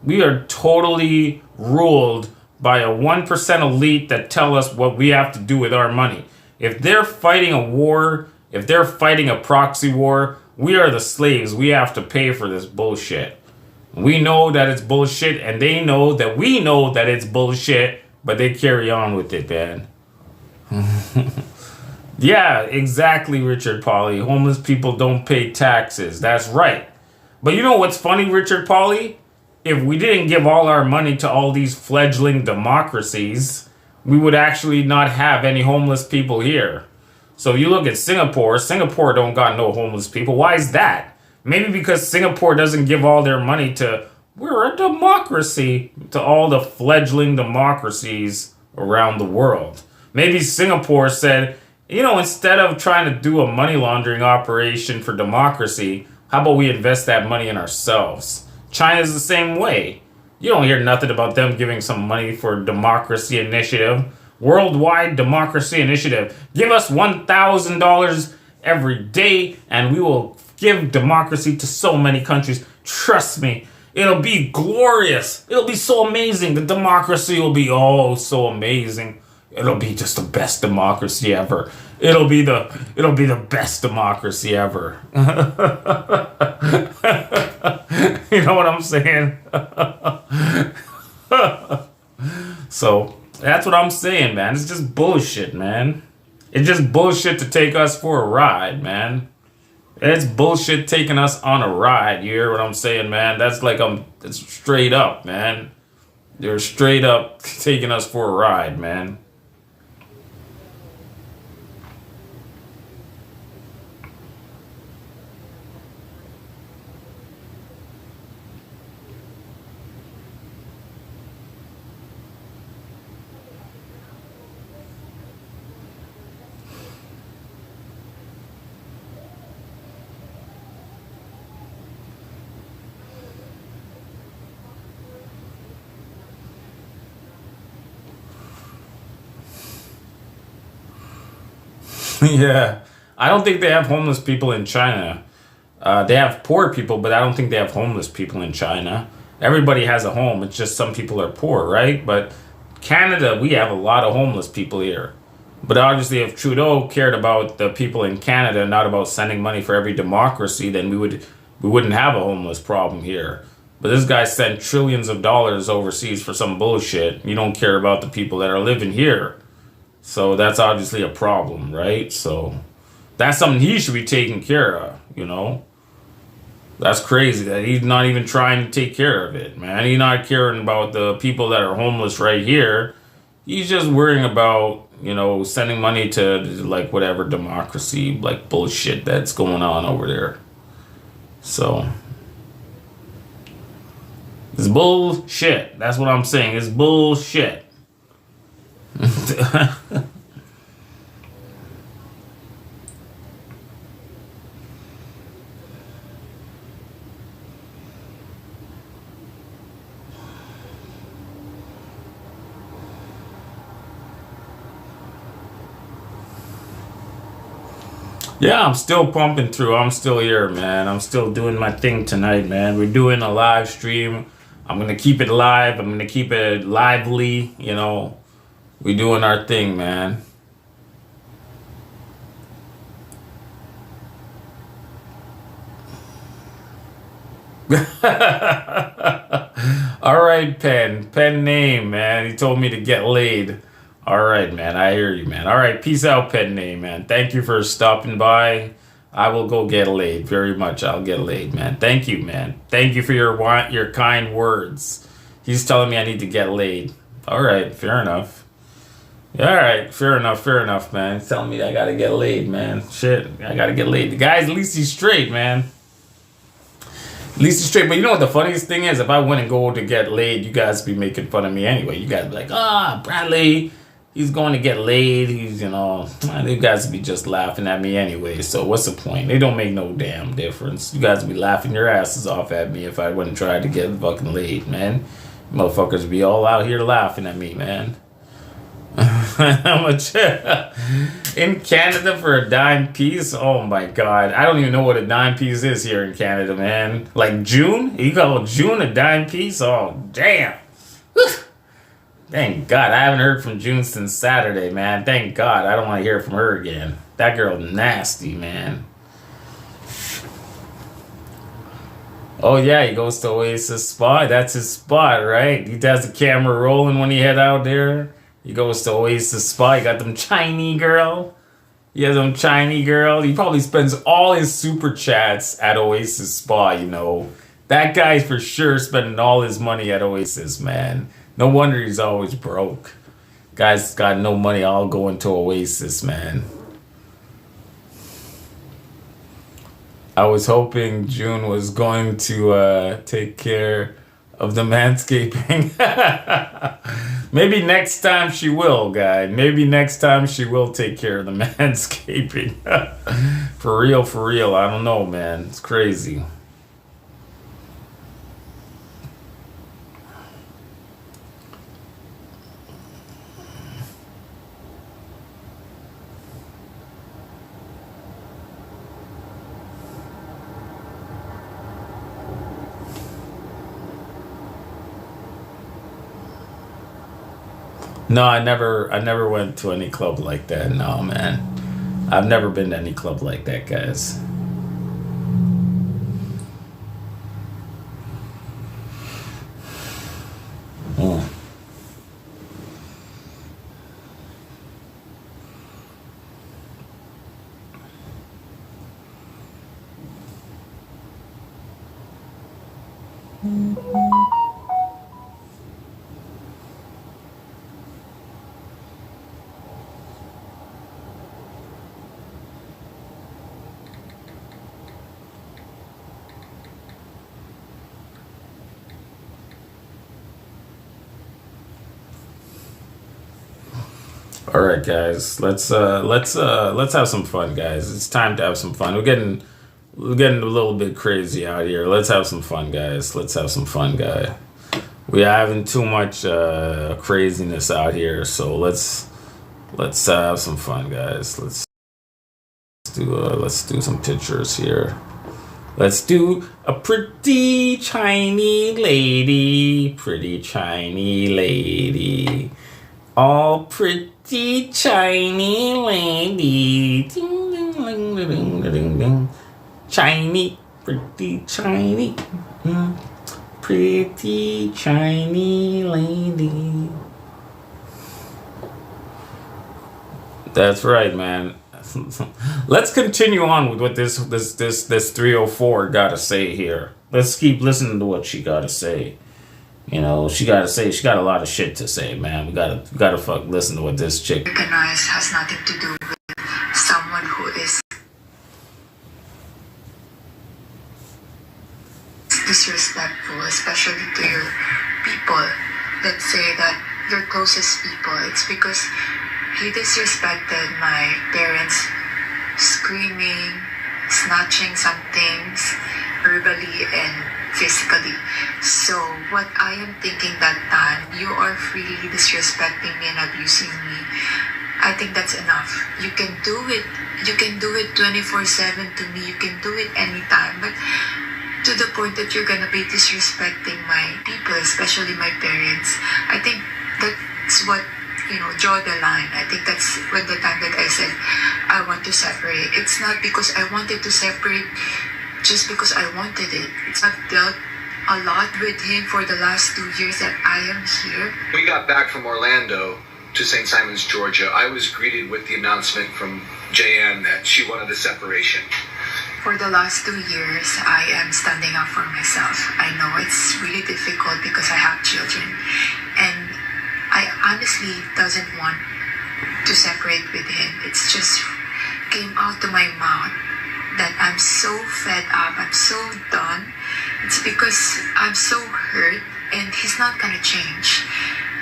We are totally ruled by a 1% elite that tell us what we have to do with our money. If they're fighting a war, if they're fighting a proxy war, we are the slaves. We have to pay for this bullshit. We know that it's bullshit, and they know that we know that it's bullshit, but they carry on with it, man. Yeah, exactly, Richard Pauly. Homeless people don't pay taxes. That's right. But you know what's funny, Richard Pauly? If we didn't give all our money to all these fledgling democracies, we would actually not have any homeless people here. So you look at Singapore don't got no homeless people. Why is that? Maybe because Singapore doesn't give all their money to, we're a democracy, to all the fledgling democracies around the world. Maybe Singapore said, you know, instead of trying to do a money laundering operation for democracy, how about we invest that money in ourselves? China's the same way. You don't hear nothing about them giving some money for democracy initiative. Worldwide democracy initiative. Give us $1,000 every day and we will give democracy to so many countries. Trust me, it'll be glorious. It'll be so amazing. The democracy will be so amazing. It'll be just the best democracy ever. It'll be the best democracy ever. You know what I'm saying? So that's what I'm saying, man. It's just bullshit, man. It's just bullshit to take us for a ride, man. It's bullshit taking us on a ride. You hear what I'm saying, man? That's like it's straight up, man. They're straight up taking us for a ride, man. Yeah, I don't think they have homeless people in China. They have poor people, but I don't think they have homeless people in China. Everybody has a home. It's just some people are poor, right? But Canada, we have a lot of homeless people here. But obviously, if Trudeau cared about the people in Canada, not about sending money for every democracy, then we wouldn't have a homeless problem here. But this guy sent trillions of dollars overseas for some bullshit. You don't care about the people that are living here. So that's obviously a problem, right? So that's something he should be taking care of, you know? That's crazy that he's not even trying to take care of it, man. He's not caring about the people that are homeless right here. He's just worrying about, you know, sending money to, like, whatever democracy, like, bullshit that's going on over there. So it's bullshit. That's what I'm saying. It's bullshit. Yeah, I'm still pumping through. I'm still here, man. I'm still doing my thing tonight, man. We're doing a live stream. I'm going to keep it live. I'm going to keep it lively, you know. We're doing our thing, man. All right, Pen name, man. He told me to get laid. All right, man. I hear you, man. All right, peace out, Pen name, man. Thank you for stopping by. I will go get laid. Very much. I'll get laid, man. Thank you, man. Thank you for your kind words. He's telling me I need to get laid. All right, fair enough. All right, fair enough, man. He's telling me I gotta get laid, man. Shit, I gotta get laid. The guy's, at least he's straight, man. At least he's straight. But you know what the funniest thing is? If I went and go to get laid, you guys be making fun of me anyway. You guys be like, Bradley, He's going to get laid. He's, you know, you guys be just laughing at me anyway. So what's the point? It don't make no damn difference. You guys be laughing your asses off at me if I wouldn't try to get fucking laid, man. Motherfuckers be all out here laughing at me, man. How much in Canada for a dime piece? Oh my god, I don't even know what a dime piece is here in Canada, man. Like June? You call June a dime piece? Oh damn. Thank God, I haven't heard from June since Saturday, man. Thank God, I don't want to hear from her again. That girl nasty, man. Oh yeah, he goes to Oasis Spa. That's his spot, right? He has the camera rolling when he head out there. He goes to Oasis Spa. He got them Chinese girl. He has them Chinese girl. He probably spends all his super chats at Oasis Spa, you know. That guy's for sure spending all his money at Oasis, man. No wonder he's always broke. Guy's got no money, all going to Oasis, man. I was hoping June was going to take care of the manscaping. Maybe next time she will, guy. Maybe next time she will take care of the manscaping. For real. I don't know, man. It's crazy. No, I never went to any club like that. No, man. I've never been to any club like that, guys. Oh. All right, guys. Let's have some fun, guys. It's time to have some fun. We're getting a little bit crazy out here. Let's have some fun, guys. Let's have some fun, guy. We're having too much craziness out here, so let's have some fun, guys. Let's do some pictures here. Let's do a pretty Chinese lady, all pretty Chinese lady. Ding, ding, ding, ding, ding, ding. Chinese, pretty Chinese. Pretty Chinese lady. That's right, man. Let's continue on with what this 304 gotta say here. Let's keep listening to what she gotta say. You know, she got a lot of shit to say, man. We gotta listen to what this chick. Recognize has nothing to do with someone who is disrespectful, especially to your people. Let's say that your closest people. It's because he disrespected my parents, screaming, snatching some things, verbally and physically. So what I am thinking that time, you are freely disrespecting me and abusing me. I think that's enough. You can do it. You can do it 24/7 to me. You can do it anytime. But to the point that you're gonna be disrespecting my people, especially my parents, I think that's what, draw the line. I think that's when the time that I said I want to separate. It's not because I wanted to separate just because I wanted it. I've dealt a lot with him for the last 2 years that I am here. We got back from Orlando to St. Simons, Georgia. I was greeted with the announcement from JN that she wanted a separation. For the last 2 years, I am standing up for myself. I know it's really difficult because I have children. And I honestly doesn't want to separate with him. It's just came out to my mouth that I'm so fed up. I'm so done. It's because I'm so hurt. and he's not gonna change.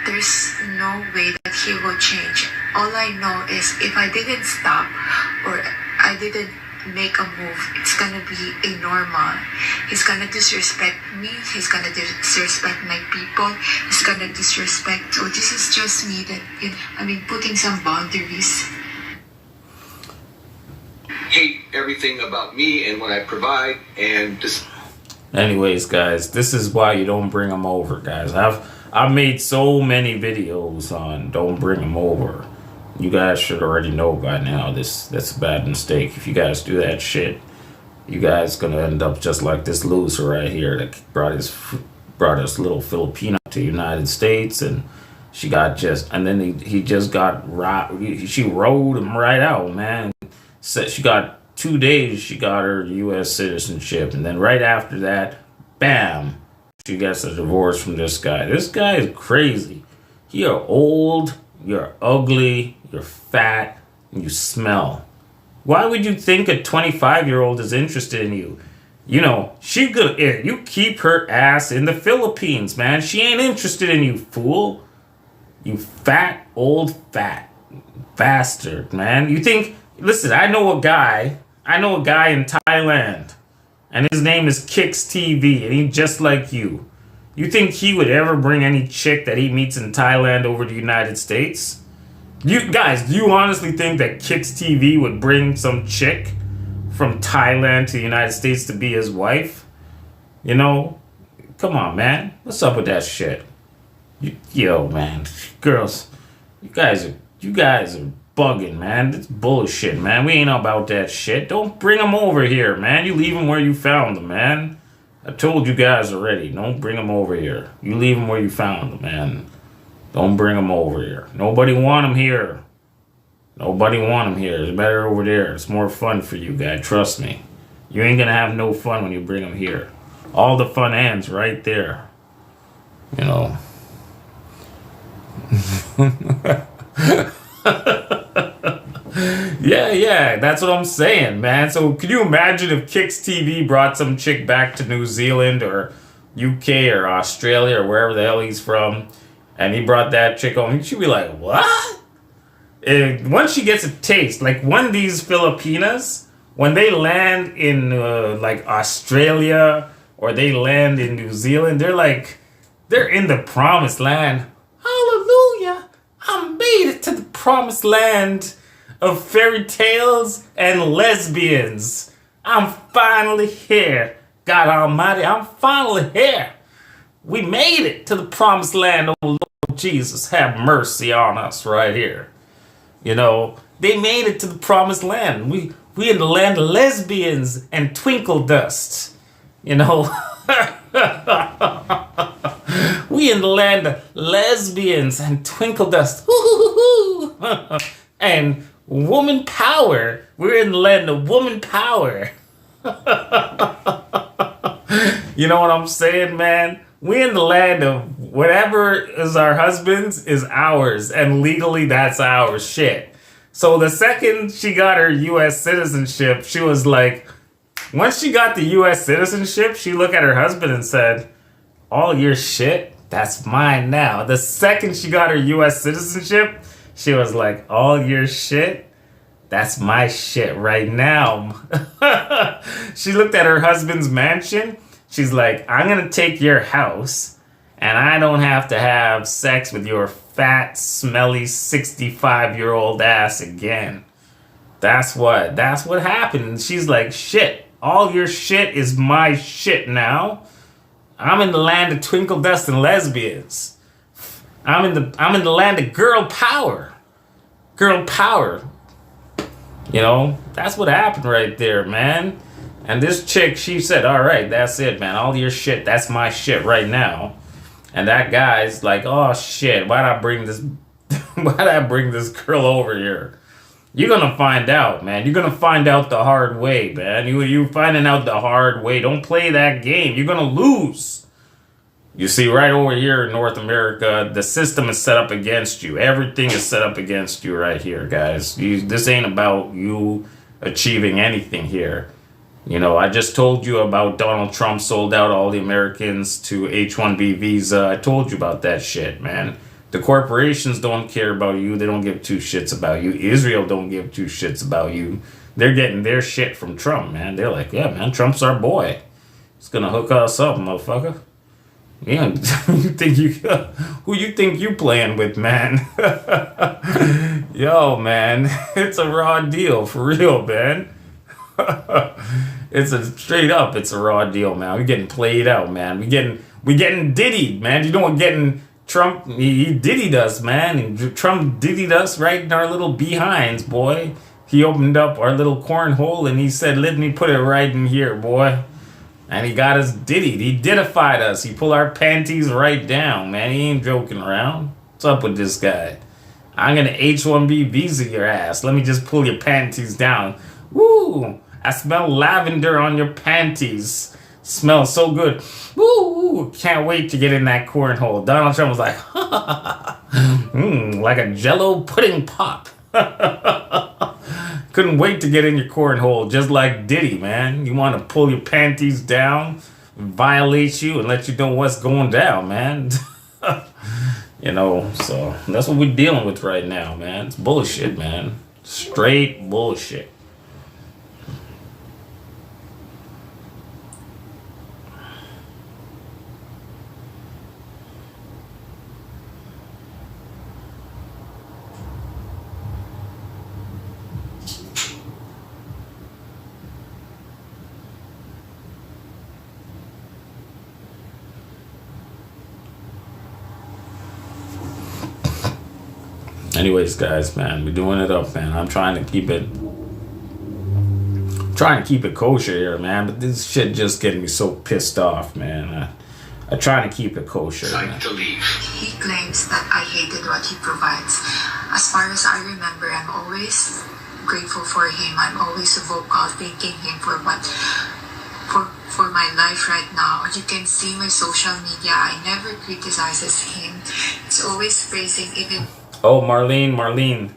There's no way that he will change. All I know is if I didn't stop or I didn't make a move, it's gonna be a normal. He's gonna disrespect me, he's gonna disrespect my people, he's gonna disrespect. So this is just me that, putting some boundaries. Hate everything about me and what I provide, and just. Anyways, guys, this is why you don't bring them over, guys. I've made so many videos on don't bring them over. You guys should already know by now that's a bad mistake. If you guys do that shit, you guys gonna end up just like this loser right here that brought his little Filipina to the United States, and she rode him right out, man. Said she got 2 days, she got her U.S. citizenship, and then right after that, bam, she gets a divorce from this guy. This guy is crazy. You're old, you're ugly, you're fat, and you smell. Why would you think a 25-year-old is interested in you? You know, you keep her ass in the Philippines, man. She ain't interested in you, fool. You fat, old, fat bastard, man. You think, listen, I know a guy in Thailand, and his name is Kicks TV, and he's just like you. You think he would ever bring any chick that he meets in Thailand over to the United States? You guys, do you honestly think that Kicks TV would bring some chick from Thailand to the United States to be his wife? You know? Come on, man. What's up with that shit? Yo, man. Girls, you guys are bugging, man. It's bullshit, man. We ain't about that shit. Don't bring them over here, man. You leave them where you found them, man. I told you guys already. Don't bring them over here. You leave them where you found them, man. Don't bring them over here. Nobody want them here. Nobody want them here. It's better over there. It's more fun for you guys. Trust me. You ain't gonna have no fun when you bring them here. All the fun ends right there. You know. Yeah, that's what I'm saying, man. So could you imagine if Kicks TV brought some chick back to New Zealand or UK or Australia or wherever the hell he's from, and he brought that chick home? She'd be like, what? And once she gets a taste, like one of these Filipinas, when they land in like Australia or they land in New Zealand, they're in the promised land. Hallelujah! I made it to the promised land of fairy tales and lesbians. I'm finally here. God Almighty, I'm finally here. We made it to the promised land. Oh Lord Jesus, have mercy on us right here. You know, they made it to the promised land. We in the land of lesbians and twinkle dust. You know. We in the land of lesbians and twinkle dust. And woman power. We're in the land of woman power. You know what I'm saying, man? We're in the land of whatever is our husband's is ours. And legally, that's our shit. So the second she got her U.S. citizenship, she was like, once she got the U.S. citizenship, she looked at her husband and said, all your shit, that's mine now. The second she got her U.S. citizenship, she was like, all your shit, that's my shit right now. She looked at her husband's mansion. She's like, I'm going to take your house, and I don't have to have sex with your fat, smelly, 65-year-old ass again. That's what happened. She's like, shit, all your shit is my shit now. I'm in the land of twinkle dust and lesbians. I'm in the land of girl power. Girl power. You know, that's what happened right there, man. And this chick, she said, all right, that's it, man. All your shit, that's my shit right now. And that guy's like, oh shit, why'd I bring this girl over here? You're gonna find out, man. You're gonna find out the hard way, man. You're finding out the hard way. Don't play that game. You're gonna lose. You see, right over here in North America, the system is set up against you. Everything is set up against you right here, guys. This ain't about you achieving anything here. You know, I just told you about Donald Trump sold out all the Americans to H-1B visa. I told you about that shit, man. The corporations don't care about you. They don't give two shits about you. Israel don't give two shits about you. They're getting their shit from Trump, man. They're like, yeah, man, Trump's our boy. He's gonna hook us up, motherfucker. Yeah, who you think you playing with, man? Yo, man, it's a raw deal, for real, man. It's a straight up, it's a raw deal, man. We're getting played out, man. We getting diddied, man. You know what getting Trump, he diddied us, man. And Trump diddied us right in our little behinds, boy. He opened up our little cornhole and he said, let me put it right in here, boy. And he got us diddied. He didified us. He pulled our panties right down, man. He ain't joking around. What's up with this guy? I'm gonna H-1B visa your ass. Let me just pull your panties down. Woo! I smell lavender on your panties. Smells so good. Woo! Can't wait to get in that cornhole. Donald Trump was like, like a Jell-O pudding pop. Couldn't wait to get in your cornhole, just like Diddy, man. You want to pull your panties down, violate you, and let you know what's going down, man. You know, so that's what we're dealing with right now, man. It's bullshit, man. Straight bullshit. Anyways, guys, man, we're doing it up, man. I'm trying to keep it kosher here, man. But this shit just getting me so pissed off, man. I try to keep it kosher. Man. He claims that I hated what he provides. As far as I remember, I'm always grateful for him. I'm always vocal, thanking him for my life right now. You can see my social media. I never criticizes him. It's always praising even. Oh, Marlene,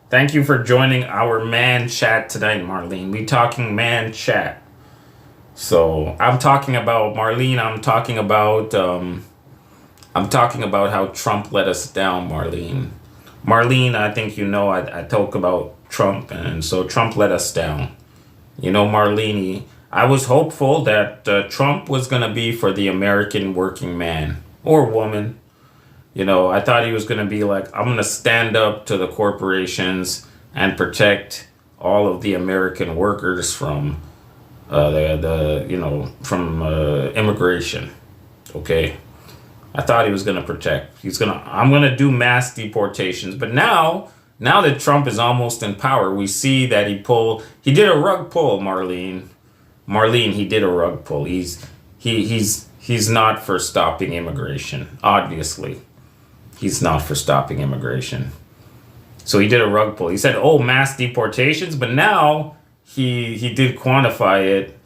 thank you for joining our man chat tonight, Marlene. We talking man chat. So I'm talking about Marlene. I'm talking about how Trump let us down, Marlene. Marlene, I think you know I talk about Trump, and so Trump let us down. You know, Marlene, I was hopeful that Trump was gonna be for the American working man or woman. You know, I thought he was going to be like, I'm going to stand up to the corporations and protect all of the American workers from immigration. Okay. I thought he was going to protect. I'm going to do mass deportations. But now that Trump is almost in power, we see that he did a rug pull, Marlene. Marlene, he did a rug pull. He's not for stopping immigration, obviously. He's not for stopping immigration. So he did a rug pull. He said, mass deportations. But now he did quantify it.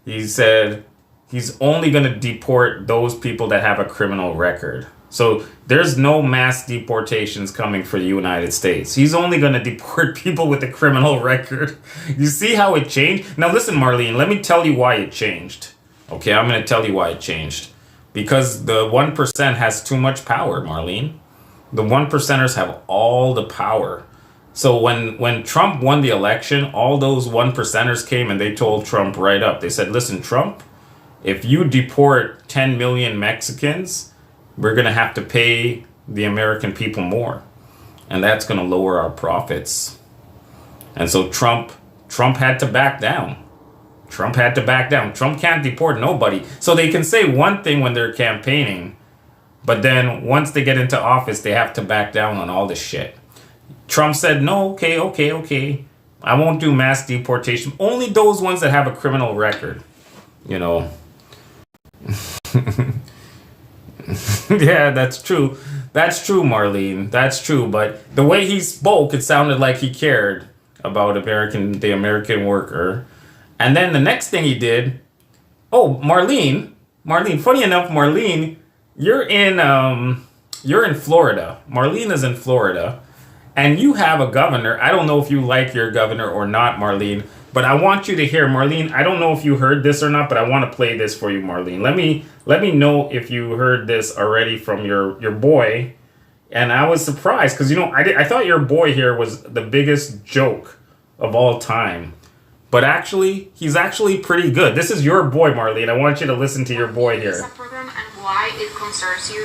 He said he's only going to deport those people that have a criminal record. So there's no mass deportations coming for the United States. He's only going to deport people with a criminal record. You see how it changed? Now listen, Marlene, let me tell you why it changed. Okay, I'm going to tell you why it changed. Because the 1% has too much power, Marlene. The 1%ers have all the power. So when Trump won the election, all those 1%ers came and they told Trump right up. They said, listen, Trump, if you deport 10 million Mexicans, we're going to have to pay the American people more. And that's going to lower our profits. And so Trump had to back down. Trump had to back down. Trump can't deport nobody. So they can say one thing when they're campaigning, but then once they get into office, they have to back down on all this shit. Trump said, no, okay. I won't do mass deportation. Only those ones that have a criminal record, you know. Yeah, that's true. That's true, Marlene. That's true. But the way he spoke, it sounded like he cared about the American worker. And then the next thing he did, Marlene, funny enough, Marlene, you're in Florida. Marlene is in Florida, and you have a governor. I don't know if you like your governor or not, Marlene, But I want you to hear, Marlene. I don't know if you heard this or not, but I want to play this for you, Marlene. Let me know if you heard this already from your boy. And I was surprised because, you know, I thought your boy here was the biggest joke of all time. But actually, he's actually pretty good. This is your boy, Marlene. I want you to listen to your boy here. Visa program and why it concerns you.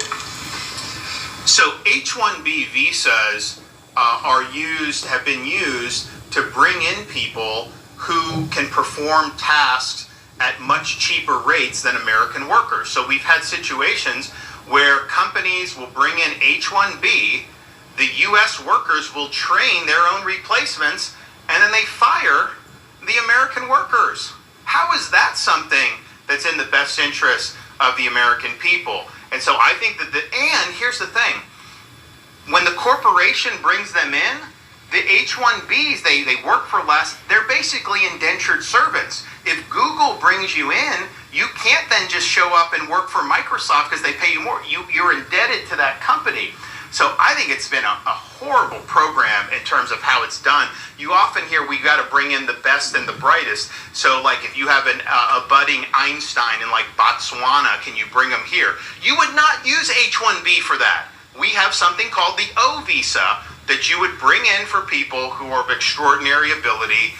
So H-1B visas have been used to bring in people who can perform tasks at much cheaper rates than American workers. So we've had situations where companies will bring in H-1B, the U.S. workers will train their own replacements, and then they fire the American workers. How is that something that's in the best interest of the American people? And so I think that and here's the thing, when the corporation brings them in, the H-1Bs, they work for less, they're basically indentured servants. If Google brings you in, you can't then just show up and work for Microsoft because they pay you more. You're indebted to that company. So I think it's been a horrible program in terms of how it's done. You often hear we got to bring in the best and the brightest. So like if you have a budding Einstein in like Botswana, can you bring them here? You would not use H-1B for that. We have something called the O visa that you would bring in for people who are of extraordinary ability.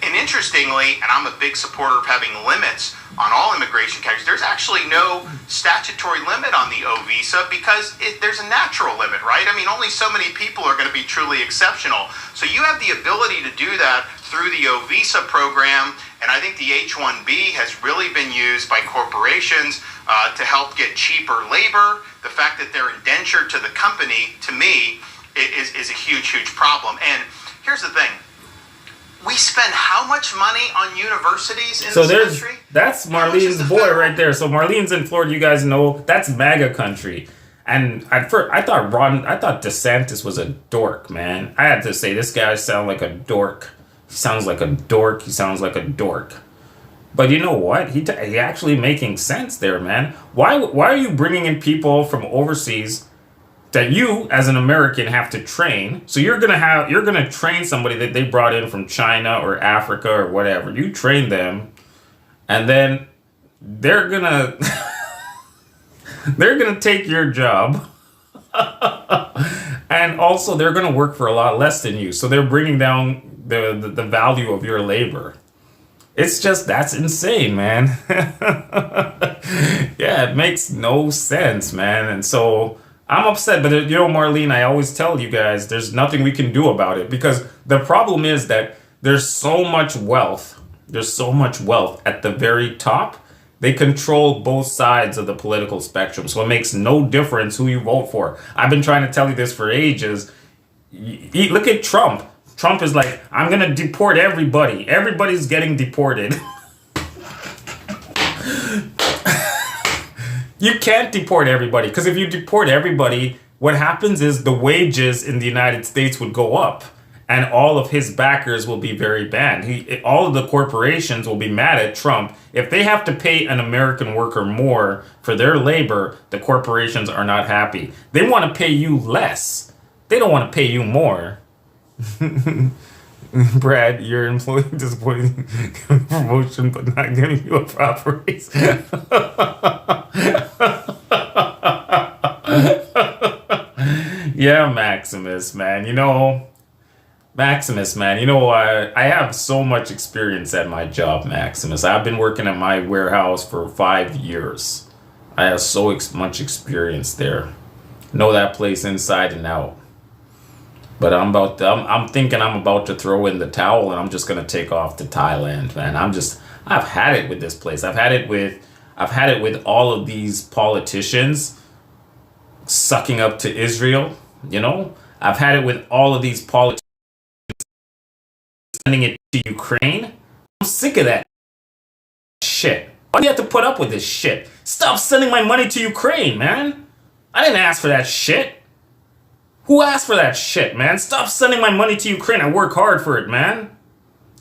And interestingly, and I'm a big supporter of having limits on all immigration categories, there's actually no statutory limit on the O visa because there's a natural limit, right? I mean, only so many people are going to be truly exceptional. So you have the ability to do that through the O visa program, and I think the H-1B has really been used by corporations to help get cheaper labor. The fact that they're indentured to the company, to me, is a huge, huge problem. And here's the thing. We spend how much money on universities in this country? That's Marlene's boy right there. So Marlene's in Florida. You guys know that's MAGA country. And at first, I thought DeSantis was a dork, man. I had to say, this guy sounds like a dork. He sounds like a dork. He sounds like a dork. But you know what? He actually making sense there, man. Why are you bringing in people from overseas that you, as an American, have to train? So you're gonna train somebody that they brought in from China or Africa or whatever. You train them, and then they're gonna take your job, and also they're gonna work for a lot less than you. So they're bringing down the value of your labor. It's just, that's insane, man. Yeah, it makes no sense, man. And so I'm upset, but you know, Marlene, I always tell you guys, there's nothing we can do about it because the problem is that there's so much wealth. There's so much wealth at the very top. They control both sides of the political spectrum. So it makes no difference who you vote for. I've been trying to tell you this for ages. Look at Trump. Trump is like, I'm going to deport everybody. Everybody's getting deported. You can't deport everybody because if you deport everybody, what happens is the wages in the United States would go up and all of his backers will be very bad. All of the corporations will be mad at Trump. If they have to pay an American worker more for their labor, the corporations are not happy. They want to pay you less. They don't want to pay you more. Brad, your employee disappointing promotion but not giving you a proper raise. Yeah, Maximus, man. I have so much experience at my job, Maximus. I've been working at my warehouse for 5 years. I have so much experience there. Know that place inside and out. But I'm thinking I'm about to throw in the towel and I'm just gonna take off to Thailand, man. I've had it with this place. I've had it with all of these politicians sucking up to Israel, you know? I've had it with all of these politicians sending it to Ukraine. I'm sick of that shit. Why do you have to put up with this shit? Stop sending my money to Ukraine, man. I didn't ask for that shit. Who asked for that shit, man? Stop sending my money to Ukraine. I work hard for it, man.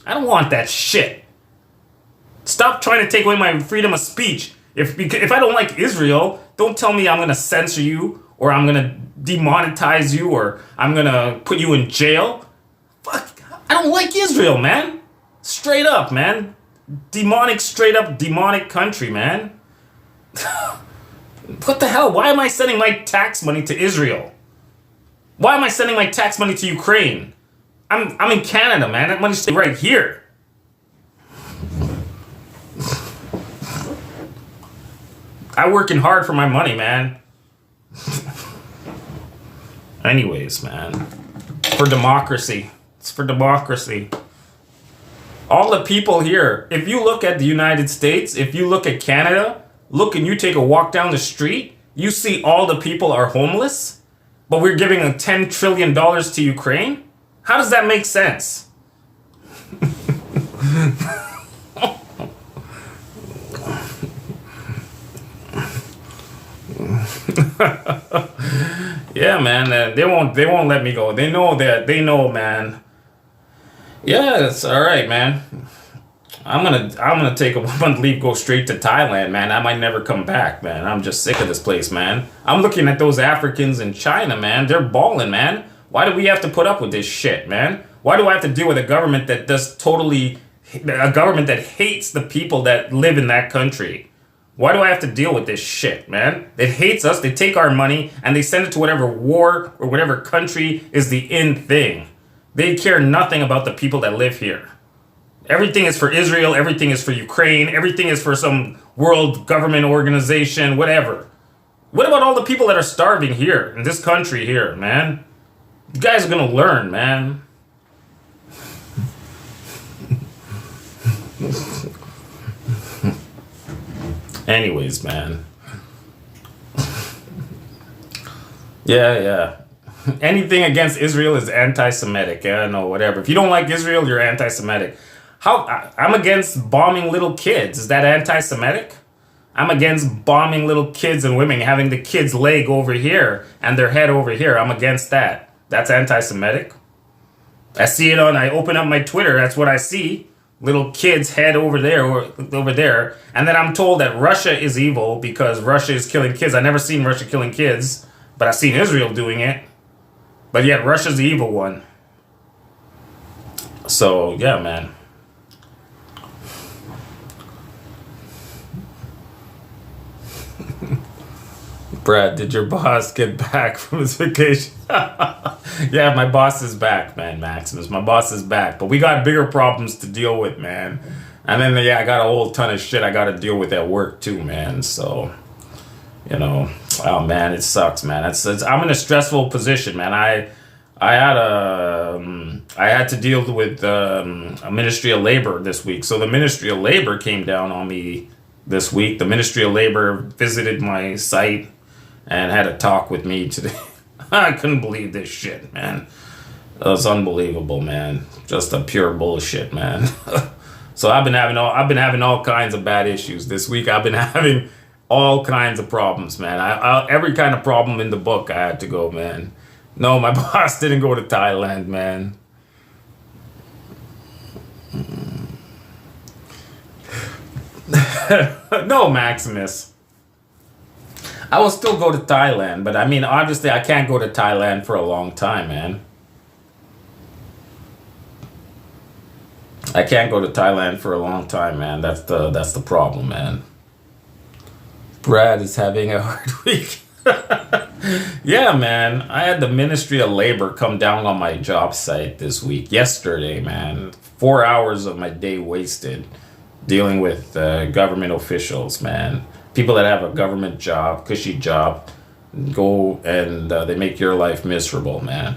I don't want that shit. Stop trying to take away my freedom of speech. If I don't like Israel, don't tell me I'm going to censor you or I'm going to demonetize you or I'm going to put you in jail. Fuck, I don't like Israel, man. Straight up, man. Demonic, straight up demonic country, man. What the hell? Why am I sending my tax money to Israel? Why am I sending my tax money to Ukraine? I'm in Canada, man. That money should be right here. I working hard for my money, man. Anyways, man. For democracy. It's for democracy. All the people here, if you look at the United States, if you look at Canada, look and you take a walk down the street, you see all the people are homeless, but we're giving a $10 trillion to Ukraine? How does that make sense? Yeah, man, they won't let me go. They know, man. Yeah, it's all right, man. I'm gonna take a month leave, go straight to Thailand, man. I might never come back, man. I'm just sick of this place, man. I'm looking at those Africans in China, man. They're balling, man. Why do we have to put up with this shit, man? Why do I have to deal with a government that a government that hates the people that live in that country? Why do I have to deal with this shit, man? It hates us, they take our money, and they send it to whatever war or whatever country is the in thing. They care nothing about the people that live here. Everything is for Israel, everything is for Ukraine, everything is for some world government organization, whatever. What about all the people that are starving here, in this country here, man? You guys are gonna learn, man. Anyways, man. Yeah. Anything against Israel is anti-Semitic. Yeah, no, whatever. If you don't like Israel, you're anti-Semitic. I'm against bombing little kids. Is that anti-Semitic? I'm against bombing little kids and women, having the kid's leg over here and their head over here. I'm against that. That's anti-Semitic. I open up my Twitter, that's what I see. Little kid's head over there, and then I'm told that Russia is evil because Russia is killing kids. I've never seen Russia killing kids, but I've seen Israel doing it. But yet Russia's the evil one. So, yeah, man. Brad, did your boss get back from his vacation? Yeah, my boss is back, man, Maximus. My boss is back. But we got bigger problems to deal with, man. And then, yeah, I got a whole ton of shit I got to deal with at work, too, man. So, you know, oh, man, it sucks, man. I'm in a stressful position, man. I had to deal with a Ministry of Labor this week. So the Ministry of Labor came down on me this week. The Ministry of Labor visited my site and had a talk with me today. I couldn't believe this shit, man. It was unbelievable, man. Just a pure bullshit, man. So I've been having all kinds of bad issues this week. I've been having all kinds of problems, man. Every kind of problem in the book I had to go, man. No, my boss didn't go to Thailand, man. No, Maximus. I will still go to Thailand, but I mean, obviously I can't go to Thailand for a long time, man. I can't go to Thailand for a long time, man. That's the problem, man. Brad is having a hard week. Yeah, man. I had the Ministry of Labor come down on my job site this week. Yesterday, man. 4 hours of my day wasted dealing with government officials, man. People that have a government job, cushy job, go and they make your life miserable, man.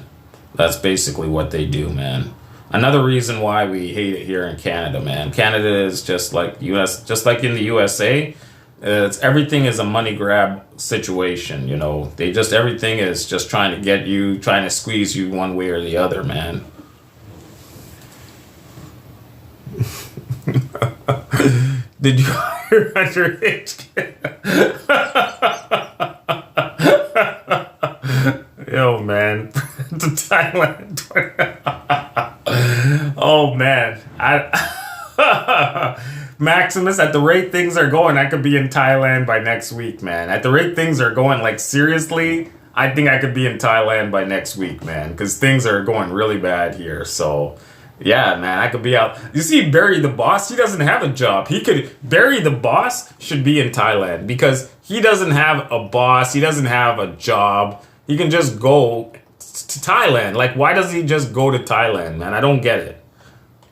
That's basically what they do, man. Another reason why we hate it here in Canada, man. Canada is just like just like in the USA. Everything is a money grab situation, you know. Everything is just trying to get you, trying to squeeze you one way or the other, man. Did you hire underage? Yo, man. To Thailand. Oh, man. Maximus, at the rate things are going, I could be in Thailand by next week, man. At the rate things are going, like, seriously, I think I could be in Thailand by next week, man. Because things are going really bad here. So, Yeah, man, I could be out. You see, Barry the Boss, he doesn't have a job. Barry the Boss should be in Thailand because he doesn't have a boss. He doesn't have a job. He can just go to Thailand. Like, why does he just go to Thailand, man? I don't get it.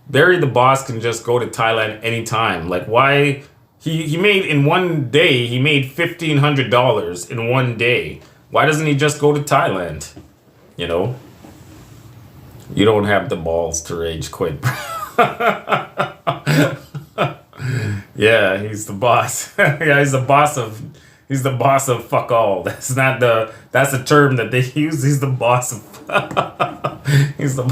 Barry the Boss can just go to Thailand anytime. Like, why? He made in one day, he made $1,500 in one day. Why doesn't he just go to Thailand? You know? You don't have the balls to rage quit. Yeah, he's the boss. Yeah, he's the boss of fuck all. That's the term that they use. He's the boss of he's the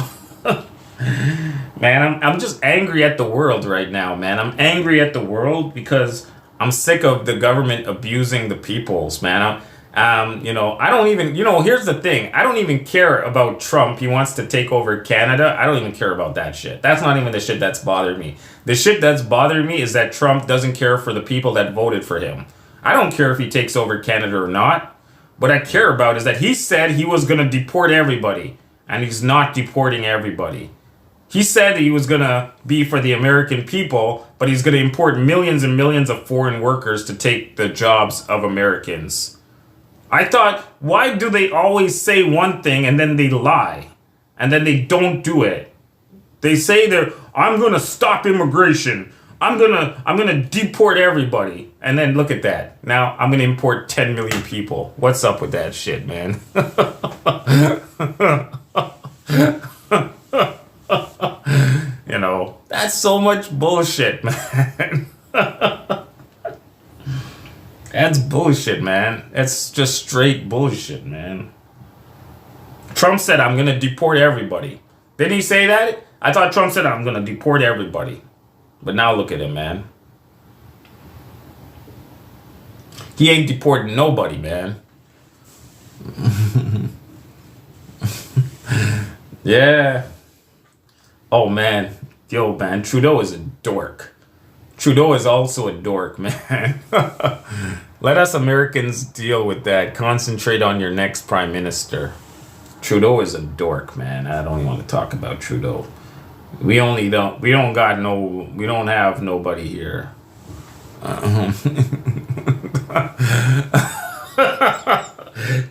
Man, I'm just angry at the world right now, man. I'm angry at the world because I'm sick of the government abusing the peoples, man. You know, I don't even, you know, here's the thing. I don't even care about Trump. He wants to take over Canada. I don't even care about that shit. That's not even the shit that's bothering me. The shit that's bothering me is that Trump doesn't care for the people that voted for him. I don't care if he takes over Canada or not. What I care about is that he said he was going to deport everybody, and he's not deporting everybody. He said he was going to be for the American people, but he's going to import millions and millions of foreign workers to take the jobs of Americans. I thought, why do they always say one thing and then they lie? And then they don't do it. They say I'm going to stop immigration. I'm going to deport everybody. And then look at that. Now I'm going to import 10 million people. What's up with that shit, man? You know, that's so much bullshit, man. That's bullshit, man. That's just straight bullshit, man. Trump said, I'm going to deport everybody. Didn't he say that? I thought Trump said, I'm going to deport everybody. But now look at him, man. He ain't deporting nobody, man. Yeah. Oh, man. Yo, man, Trudeau is a dork. Trudeau is also a dork, man. Let us Americans deal with that. Concentrate on your next prime minister. Trudeau is a dork, man. I don't even want to talk about Trudeau. We don't have nobody here.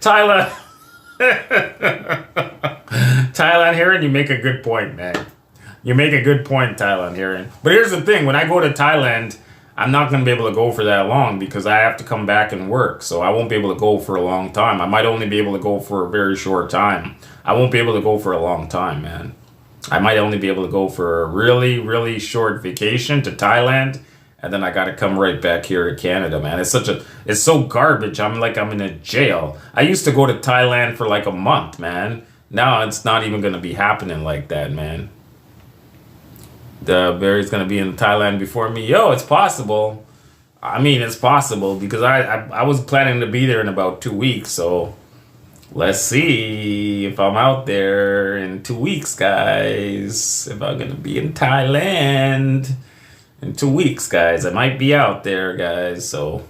Thailand. Thailand Heron, you make a good point, man. You make a good point, Thailand Heron. But here's the thing. When I go to Thailand, I'm not going to be able to go for that long because I have to come back and work. So I won't be able to go for a long time. I might only be able to go for a very short time. I won't be able to go for a long time, man. I might only be able to go for a really, really short vacation to Thailand. And then I got to come right back here to Canada, man. It's so garbage. I'm in a jail. I used to go to Thailand for like a month, man. Now it's not even going to be happening like that, man. Barry's going to be in Thailand before me. Yo, it's possible. I mean, it's possible because I was planning to be there in about 2 weeks. So let's see if I'm out there in 2 weeks, guys. If I'm going to be in Thailand in 2 weeks, guys. I might be out there, guys. So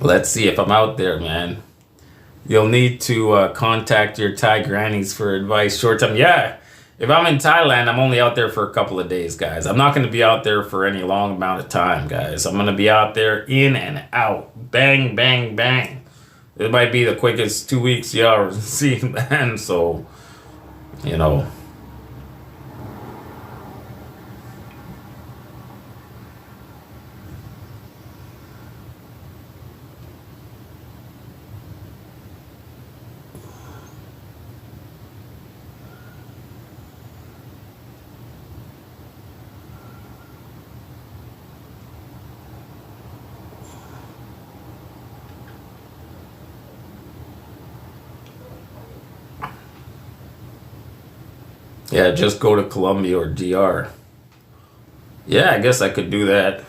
let's see if I'm out there, man. You'll need to contact your Thai grannies for advice. Short term, yeah. If I'm in Thailand, I'm only out there for a couple of days, guys. I'm not going to be out there for any long amount of time, guys. I'm going to be out there in and out. Bang, bang, bang. It might be the quickest 2 weeks y'all see, man. So, you know. Yeah, just go to Colombia or DR. Yeah, I guess I could do that.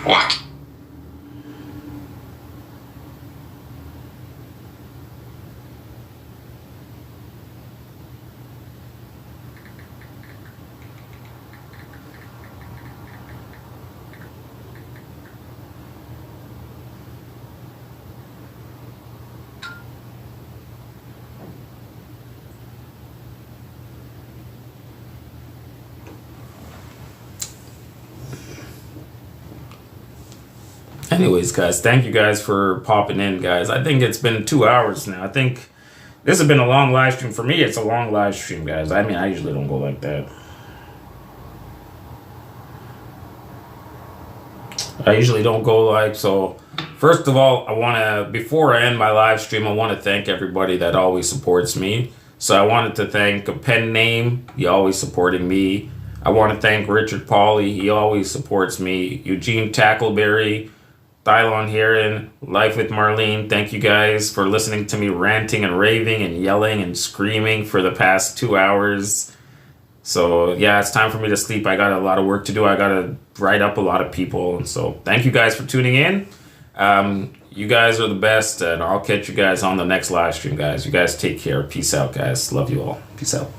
What? Anyways, guys, thank you guys for popping in, guys. I think it's been 2 hours now. I think this has been a long live stream. For me, it's a long live stream, guys. I mean, I usually don't go like that. I usually don't go like, so first of all, I want to, before I end my live stream, I want to thank everybody that always supports me. So I wanted to thank a pen name, he always supporting me. I want to thank Richard Pauly, he always supports me. Eugene Tackleberry, Thylon Heron, Life with Marlene, thank you guys for listening to me ranting and raving and yelling and screaming for the past 2 hours. So yeah, it's time for me to sleep. I got a lot of work to do. I got to write up a lot of people. So thank you guys for tuning in. You guys are the best, and I'll catch you guys on the next live stream, guys. You guys take care. Peace out, guys. Love you all. Peace out.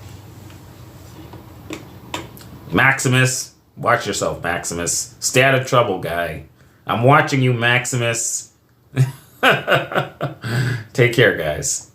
Maximus, watch yourself, Maximus. Stay out of trouble, guy. I'm watching you, Maximus. Take care, guys.